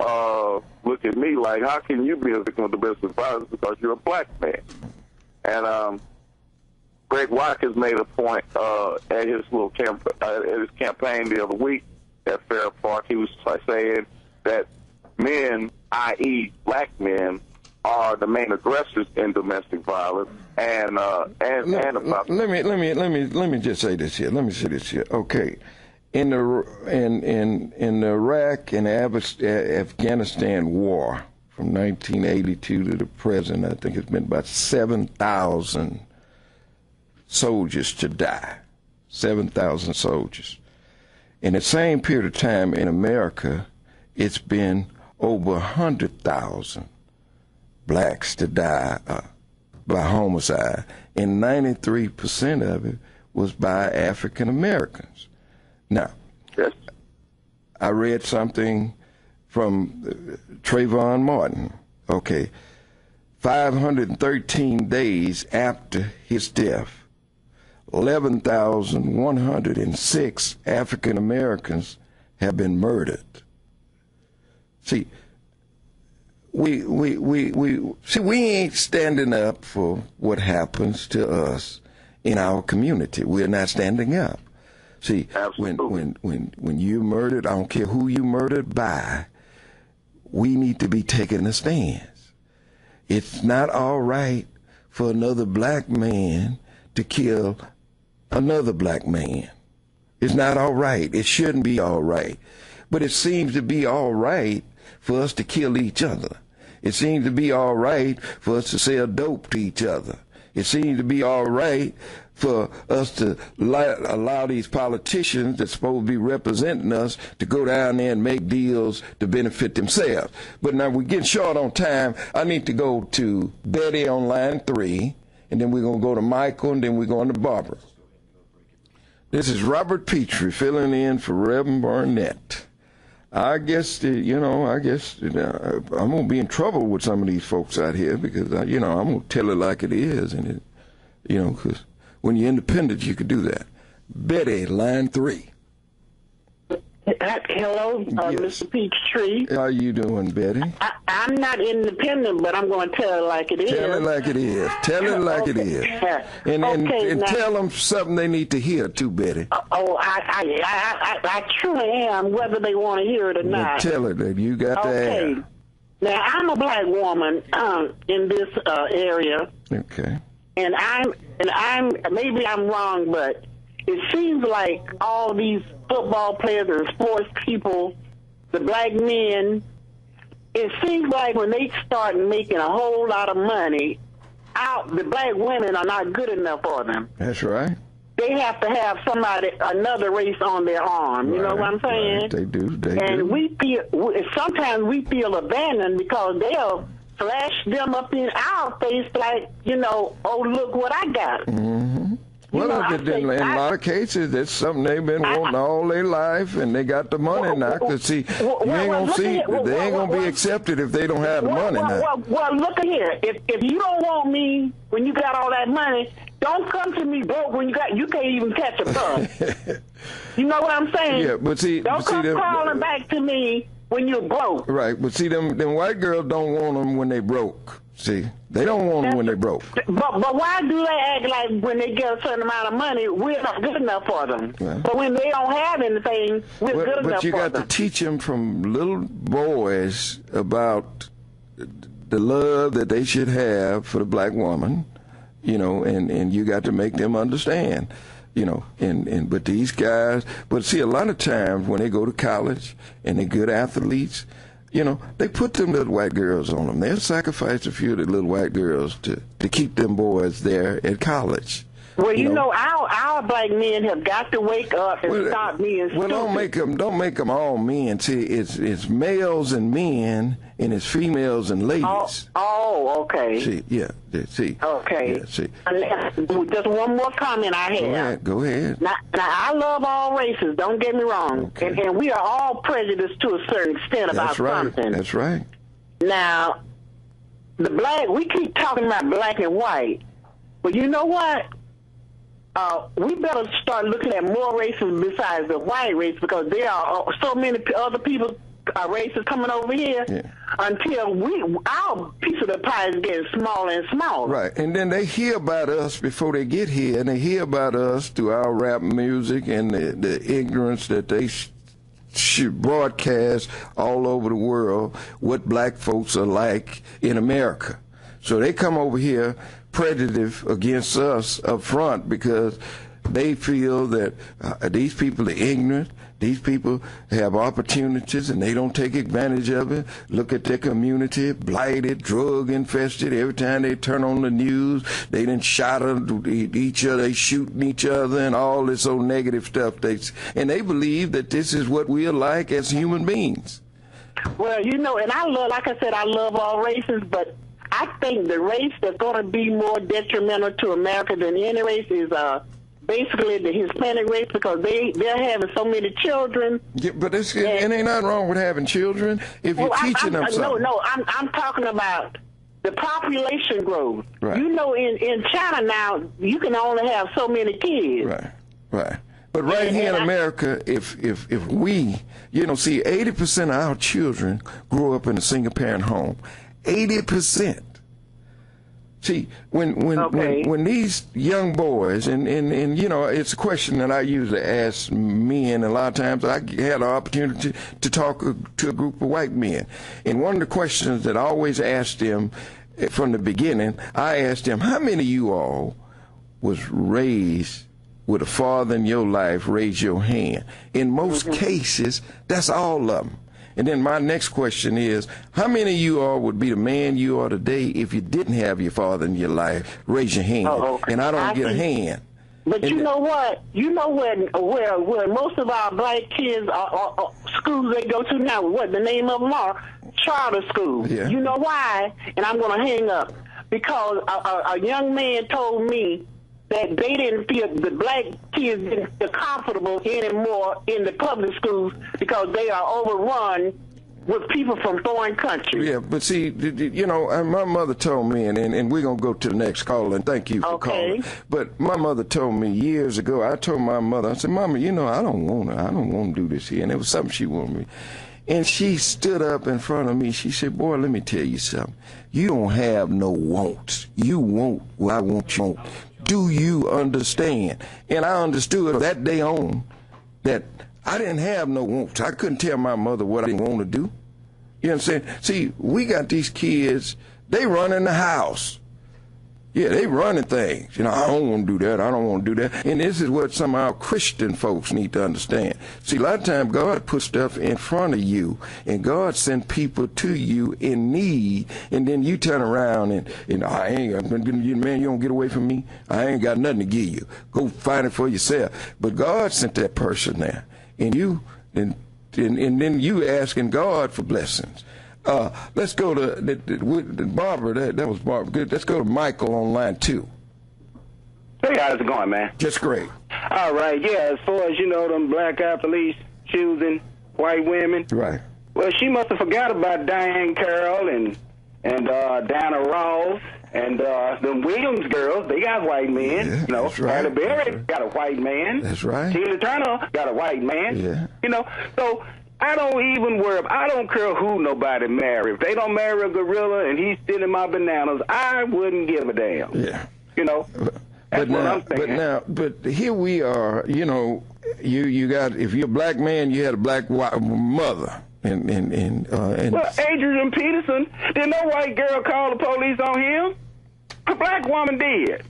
look at me like, how can you be a victim of domestic violence because you're a black man? And Greg Barber has made a point at his campaign the other week at Fair Park. He was saying that men, i.e., black men, are the main aggressors in domestic violence. Let me just say this here. Okay, in the Iraq and Afghanistan war from 1982 to the present, I think it's been about 7,000 soldiers to die. 7,000 soldiers. In the same period of time in America, it's been over 100,000 blacks to die by homicide, and 93% of it was by African Americans. Now, I read something from Trayvon Martin. Okay, 513 days after his death, 11,106 African Americans have been murdered. See, we ain't standing up for what happens to us in our community. We're not standing up. See, when you're murdered, I don't care who you murdered by, we need to be taking a stance. It's not all right for another black man to kill another black man. It's not all right. It shouldn't be all right. But it seems to be all right for us to kill each other. It seems to be all right for us to sell dope to each other. It seems to be all right for us to allow these politicians that's supposed to be representing us to go down there and make deals to benefit themselves. But now we're getting short on time. I need to go to Betty on line 3, and then we're going to go to Michael, and then we're going to Barber. This is Robert Pitre filling in for Reverend Barnett. I guess, I'm going to be in trouble with some of these folks out here because, I'm going to tell it like it is. And, because when you're independent, you can do that. Betty, line 3. Hello, Yes. Mr. Pitre. How you doing, Betty? I'm not independent, but I'm going to tell it like it is. Tell it like it is. Tell it like it is. And now, tell them something they need to hear too, Betty. I truly am, whether they want to hear it or not. Tell it that you got to ask. Now, I'm a black woman in this area. Okay. And I'm maybe I'm wrong, but it seems like all these football players and sports people, the black men, it seems like when they start making a whole lot of money, the black women are not good enough for them. That's right. They have to have another race on their arm. You know what I'm saying? Right. They do. Sometimes we feel abandoned because they'll flash them up in our face like, oh, look what I got. Mm-hmm. Well, in a lot of cases, that's something they've been wanting all their life, and they got the money now. Because see, you ain't gonna see, they ain't gonna be accepted if they don't have the money now. Well, look at here. If you don't want me when you got all that money, don't come to me broke when you can't even catch a bus. You know what I'm saying? Yeah, but see, don't come crawling back to me when you're broke. Right, but see, them white girls don't want them when they broke. See, they don't want them when they broke. But why do they act like when they get a certain amount of money, we're not good enough for them? Yeah. But when they don't have anything, we're good enough for them. But you got to teach them from little boys about the love that they should have for the black woman, and you got to make them understand. But these guys, see, a lot of times when they go to college and they're good athletes, they put them little white girls on them. They'll sacrifice a few of the little white girls to keep them boys there at college. Well, our black men have got to wake up and stop being stupid. Well, don't make them all men. See, it's males and men, and it's females and ladies. Oh, okay. See, yeah, see. Okay. Yeah, see. Just one more comment I have. Go ahead. Now, I love all races. Don't get me wrong. Okay. And we are all prejudiced to a certain extent about something. That's right. Now, we keep talking about black and white, but you know what? We better start looking at more races besides the white race, because there are so many other people, races coming over here until our piece of the pie is getting smaller and smaller. Right, and then they hear about us before they get here, and they hear about us through our rap music and the ignorance that they should broadcast all over the world what black folks are like in America. So they come over here prejudiced against us up front because they feel that these people are ignorant, these people have opportunities and they don't take advantage of it. Look at their community, blighted, drug infested. Every time they turn on the news, they done shot each other, they shooting each other and all this old negative stuff. And they believe that this is what we are like as human beings. Well, and I love all races, but I think the race that's going to be more detrimental to America than any race is basically the Hispanic race, because they're having so many children. Yeah, but it ain't nothing wrong with having children if you're teaching them something. No, I'm talking about the population growth. Right. In China now, you can only have so many kids. Right. But here in America, if we, see, 80% of our children grow up in a single-parent home. 80%. See, when these young boys, and it's a question that I usually ask men, a lot of times I had an opportunity to talk to a group of white men. And one of the questions that I always asked them from the beginning, I asked them, how many of you all was raised with a father in your life? Raise your hand. In most cases, that's all of them. And then my next question is, how many of you all would be the man you are today if you didn't have your father in your life? Raise your hand. And I don't get a hand. But you know what? Where most of our black kids are schools they go to now, what the name of them are? Charter schools. Yeah. You know why? And I'm going to hang up. Because a young man told me that they didn't feel, the black kids didn't feel comfortable anymore in the public schools because they are overrun with people from foreign countries. Yeah, but see, you know, my mother told me, and we're going to go to the next call, and thank you for calling. But my mother told me years ago, I told my mother, I said, Mama, you know, I don't want to do this here. And it was something she wanted me. And she stood up in front of me. She said, boy, let me tell you something. You don't have no wants. You want what I want you want. Do you understand? And I understood that day on that I didn't have no wants. I couldn't tell my mother what I didn't want to do. You know what I'm saying? See, we got these kids, they run in the house. Yeah, they running things. You know, I don't want to do that. I don't want to do that. And this is what some of our Christian folks need to understand. See, a lot of times God puts stuff in front of you, and God sent people to you in need, and then you turn around and I ain't, man, you don't get away from me. I ain't got nothing to give you. Go find it for yourself. But God sent that person there, and you, and then you asking God for blessings. Let's go to Barber. That was Barber. Good. Let's go to Michael on line 2. Hey, how's it going, man? Just great. All right, yeah, as far as, you know, them black athletes choosing white women. Right. Well, she must have forgot about Diane Carroll and Diana Ross and them Williams girls. They got white men. Yeah, you know, that's right. Halle Berry got a white man. That's right. Tina Turner got a white man. Yeah. You know, so I don't even worry. I don't care who nobody marry. If they don't marry a gorilla and he's stealing my bananas, I wouldn't give a damn. Yeah. You know. But here we are. You know, you got, if you're a black man, you had a black mother. And well, Adrian Peterson, did no white girl call the police on him? A black woman did.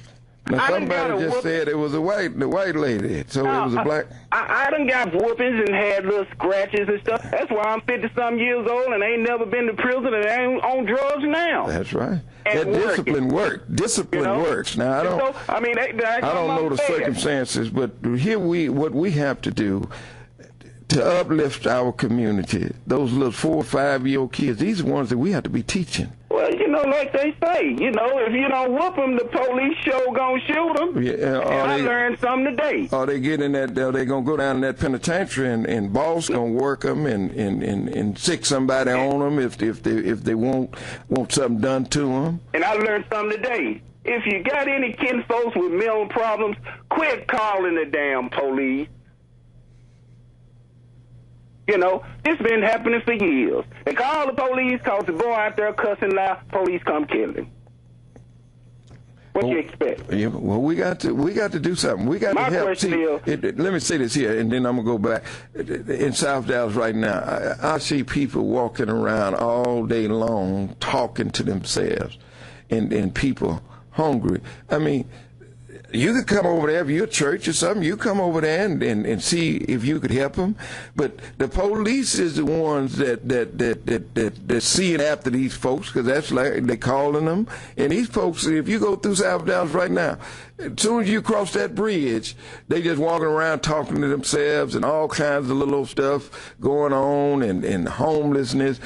Now, somebody just said it was the white lady, so it was a black. I done got whoopings and had little scratches and stuff. That's why I'm 50-some years old and ain't never been to prison and ain't on drugs now. That's right. And that discipline works. Discipline works. Now I don't. So, I mean, I don't know the circumstances, but here what we have to do to uplift our community. Those little 4- or 5-year-old kids. These are ones that we have to be teaching. Well, you know, like they say, you know, if you don't whoop them, the police show gonna shoot them. Yeah, and I learned something today. Or they get in that, they gonna go down in that penitentiary and boss gonna work them and sick somebody on them if they want something done to them. And I learned something today. If you got any kinfolks with mental problems, quit calling the damn police. You know, this been happening for years. They call the police, cause the boy out there cussing loud, police come kill him. What you expect? Yeah, well, we got to do something. We got to help. Let me say this here, and then I'm gonna go back. In South Dallas right now, I see people walking around all day long talking to themselves, and people hungry. I mean, you could come over there if you're a church or something. You come over there and see if you could help them. But the police is the ones that seeing after these folks, because that's like they calling them. And these folks, if you go through South Dallas right now, as soon as you cross that bridge, they just walking around talking to themselves and all kinds of little stuff going on and homelessness.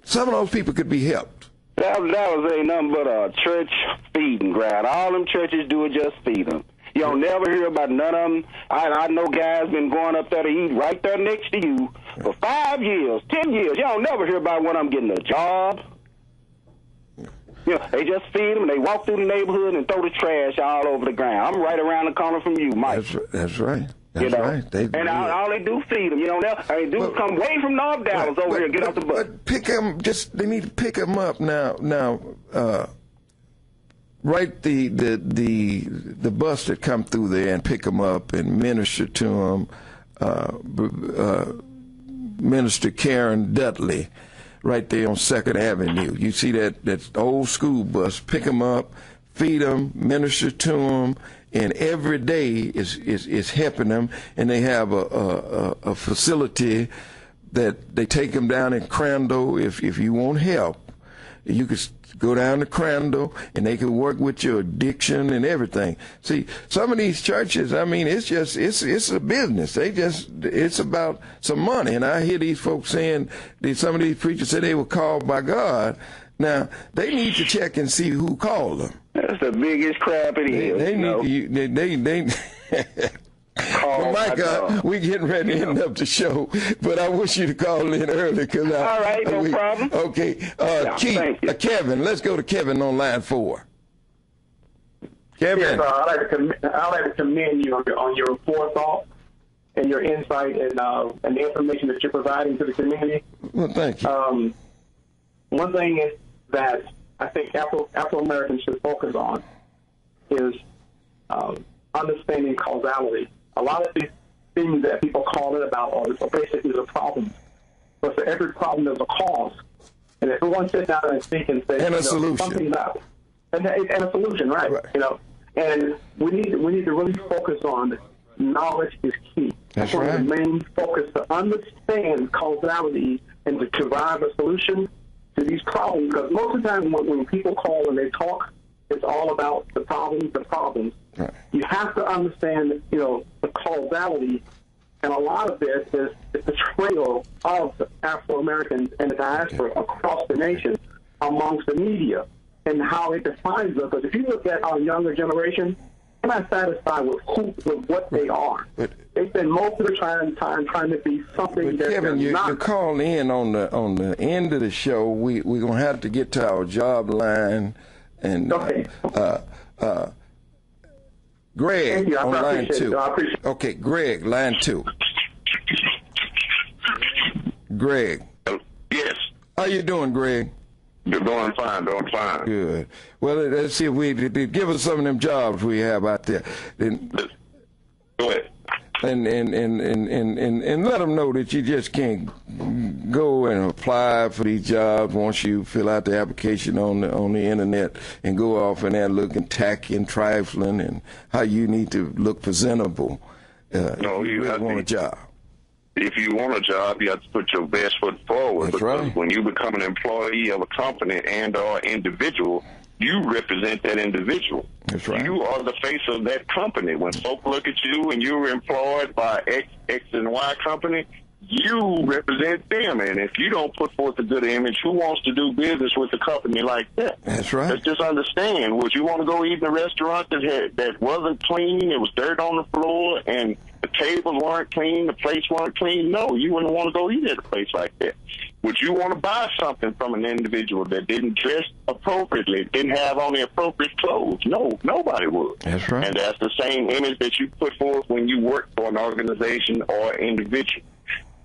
Some of those people could be helped. That ain't nothing but a church feeding ground. All them churches do is just feed them. You don't never hear about none of them. I know guys been going up there to eat right there next to you for 5 years, 10 years. You don't never hear about one of them getting a job. You know, they just feed them. They walk through the neighborhood and throw the trash all over the ground. I'm right around the corner from you, Mike. That's right. That's right. All they do feed them. You know, they do come way from North Dallas over here and get off the bus. Pick them. They need to pick them up now. Write the bus that come through there and pick them up and minister to them. Minister Karen Dudley, right there on 2nd Avenue. You see that old school bus. Pick them up, feed them, minister to them. And every day is helping them, and they have a facility that they take them down in Crandall. If you want help, you can go down to Crandall, and they can work with your addiction and everything. See, some of these churches, I mean, it's a business. It's about some money. And I hear these folks saying, some of these preachers say they were called by God. Now, they need to check and see who called them. That's the biggest crap it is. They need Well, Mike, we getting ready to end up the show, but I wish you to call in early. All right, no problem. Okay. Keith, Kevin, let's go to Kevin on line 4. Kevin. Yes, I'd like to commend you on your forethought and your insight and the information that you're providing to the community. Well, thank you. One thing is that I think Afro-Americans should focus on is understanding causality. A lot of these things that people call it about are basically the problems. But for every problem, there's a cause. And if everyone sits down and speak and say, and a solution. Something's up. And a solution, right? And we need to really focus on knowledge is key. That's right. The main focus to understand causality and to derive a solution to these problems. Because most of the time when people call and they talk, it's all about the problems. Right. You have to understand, the causality, and a lot of this is the portrayal of Afro-Americans and the diaspora across the nation amongst the media and how it defines them. Because if you look at our younger generation, they're not satisfied with what they are. They spend most of the time trying to be something that Kevin, they're not. You call in on the end of the show. We're gonna have to get to our job line, and Greg on line 2. Okay, Greg, line 2. Greg. Yes. How you doing, Greg? You're doing fine. Good. Well, let's see if we give us some of them jobs we have out there. Then, go ahead. And let them know that you just can't go and apply for these jobs once you fill out the application on the internet and go off in there looking tacky and trifling, and how you need to look presentable. No, you really want a job. If you want a job, you have to put your best foot forward. That's right. When you become an employee of a company and or individual, you represent that individual. That's right. You are the face of that company. When folk look at you and you're employed by X and Y company, you represent them. And if you don't put forth a good image, who wants to do business with a company like that? That's right. Let's just understand. Would you want to go eat in a restaurant that wasn't clean, it was dirt on the floor, and the tables weren't clean, the plates weren't clean? No, you wouldn't want to go eat at a place like that. Would you want to buy something from an individual that didn't dress appropriately, didn't have on the appropriate clothes? No, nobody would. That's right. And that's the same image that you put forth when you work for an organization or individual.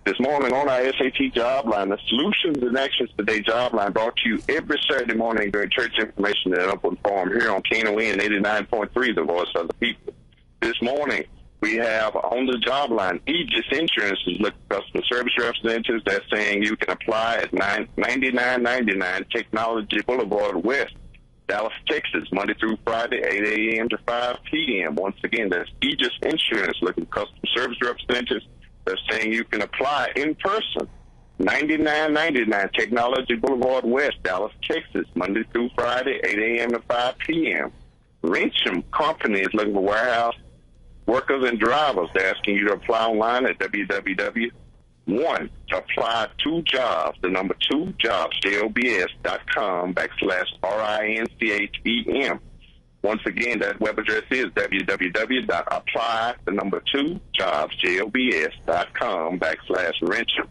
This morning on our SAT job line, the Solutions and Actions Today job line brought to you every Saturday morning during church information and open forum here on Knon 89.3, the voice of the people. This morning, we have on the job line, Aegis Insurance is looking for customer service representatives. That's saying you can apply at 9999 Technology Boulevard West, Dallas, Texas, Monday through Friday, 8 a.m. to 5 p.m. Once again, that's Aegis Insurance looking for customer service representatives. They're saying you can apply in person. 9999 Technology Boulevard West, Dallas, Texas, Monday through Friday, 8 a.m. to 5 p.m. Wrencham Company is looking for warehouse workers and drivers. They're asking you to apply online at www.apply2jobs, the number 2 jobs, jobs.com/RINCHEM. Once again, that web address is www.apply, the number 2 jobs, jobs.com/Wrencham,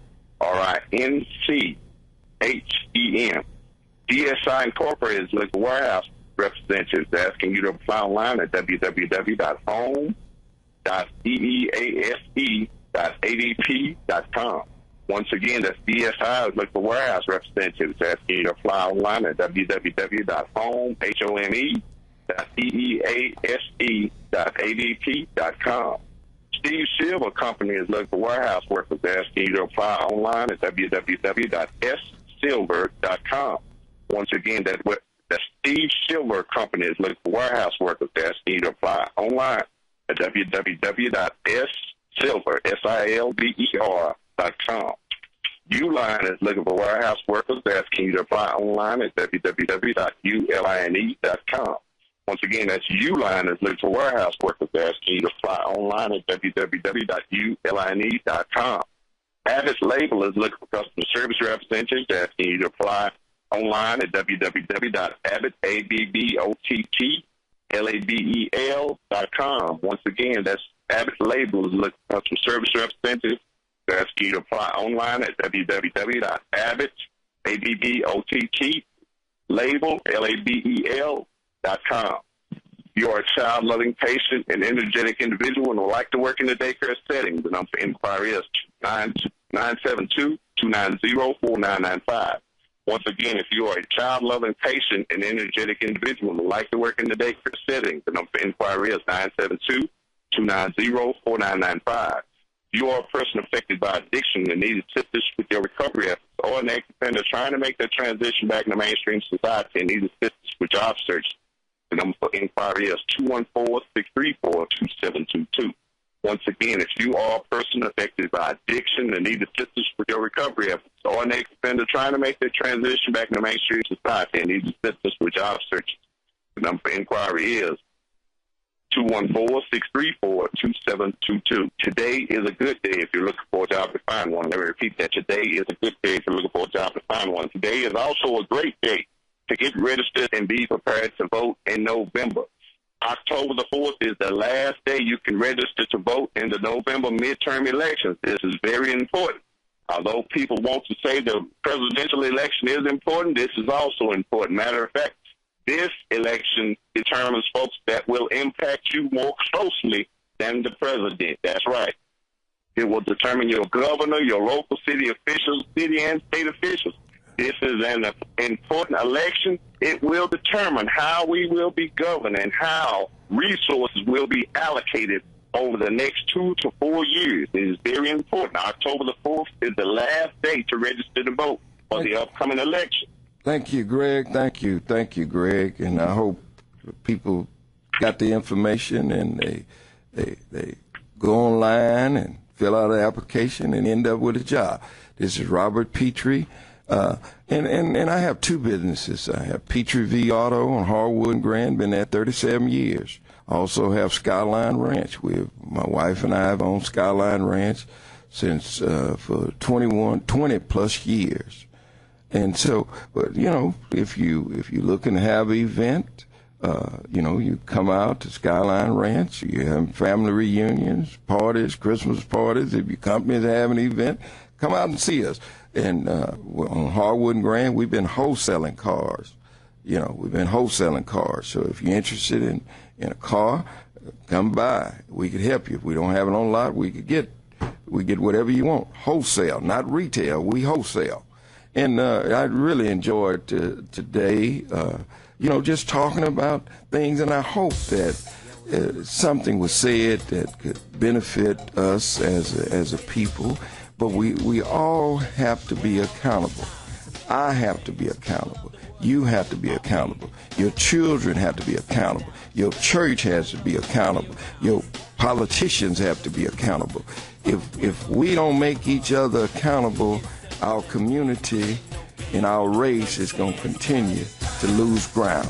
RINCHEM. DSI Incorporated is looking for warehouse representatives. They're asking you to apply online at www.home.ease.adp.com. Once again, that's DSI is looking for warehouse representatives. They're asking you to apply online at www.home.ease.adp.com. Steve Silver Company is looking for warehouse workers. They're asking you to apply online at www.ssilver.com. Once again, that Steve Silver Company is looking for warehouse workers. They're asking you to apply online at www.ssilver.com. Uline is looking for warehouse workers. They're asking you to apply online at www.uline.com. Once again, that's Uline is looking for warehouse workers. They're asking you to apply online at www.uline.com. Abbott's Label is looking for customer service representatives. They're asking you to apply online at www.abbottlabel.com. Once again, that's Abbott Label is looking for some service representatives. That's key to apply online at www.abbott.label.com. You are a child-loving, patient, and energetic individual and would like to work in the daycare setting. The number for inquiry is 972-290-4995. Once again, if you are a child-loving, patient, and energetic individual and would like to work in the daycare setting, the number for inquiry is 972-290-4995. You are a person affected by addiction and need assistance with your recovery efforts, or an ex-offender trying to make their transition back into mainstream society and need assistance with job search. The number for inquiry is 214-634-2722. Once again, if you are a person affected by addiction and need assistance with your recovery efforts, or an ex-offender trying to make their transition back into mainstream society and needs assistance with job search, the number for inquiry is 214-634-2722. Today is a good day if you're looking for a job to find one. Let me repeat that. Today is a good day if you're looking for a job to find one. Today is also a great day to get registered and be prepared to vote in November. October the 4th is the last day you can register to vote in the November midterm elections. This is very important. Although people want to say the presidential election is important, this is also important. Matter of fact, this election determines folks that will impact you more closely than the president. That's right. It will determine your governor, your local city officials, city and state officials. This is an important election. It will determine how we will be governed and how resources will be allocated over the next 2 to 4 years. It is very important. October the 4th is the last day to register to vote for the upcoming election. Thank you, Greg. Thank you, Greg. And I hope people got the information and they go online and fill out an application and end up with a job. This is Robert Pitre. And I have two businesses. I have Pitre V Auto on Harwood and Grand, been there 37 years. I also have Skyline Ranch. My wife and I have owned Skyline Ranch since for 20 plus years. And so, if you looking to have an event, you come out to Skyline Ranch, you have family reunions, parties, Christmas parties. If your company is having an event, come out and see us. And on Harwood and Grand, we've been wholesaling cars. We've been wholesaling cars. So if you're interested in a car, come by. We could help you. If we don't have it on lot, we get whatever you want. Wholesale, not retail. We wholesale. And I really enjoyed today, just talking about things. And I hope that something was said that could benefit us as a people. But we all have to be accountable. I have to be accountable. You have to be accountable. Your children have to be accountable. Your church has to be accountable. Your politicians have to be accountable. If we don't make each other accountable, our community and our race is going to continue to lose ground.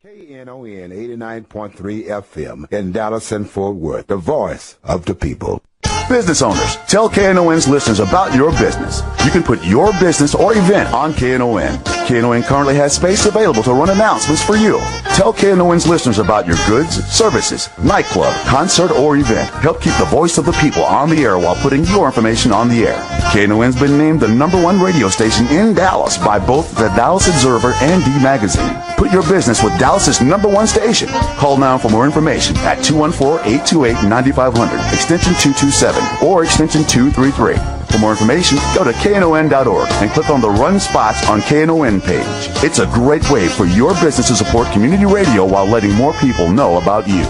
Knon 89.3 FM in Dallas and Fort Worth, the voice of the people. Business owners, tell KNON's listeners about your business. You can put your business or event on KNON. KNON currently has space available to run announcements for you. Tell KNON's listeners about your goods, services, nightclub, concert, or event. Help keep the voice of the people on the air while putting your information on the air. KNON's been named the #1 radio station in Dallas by both the Dallas Observer and D Magazine. Put your business with Dallas's #1 station. Call now for more information at 214-828-9500, extension 227, or extension 233. For more information, go to KNON.org and click on the Run Spots on KNON page. It's a great way for your business to support community radio while letting more people know about you.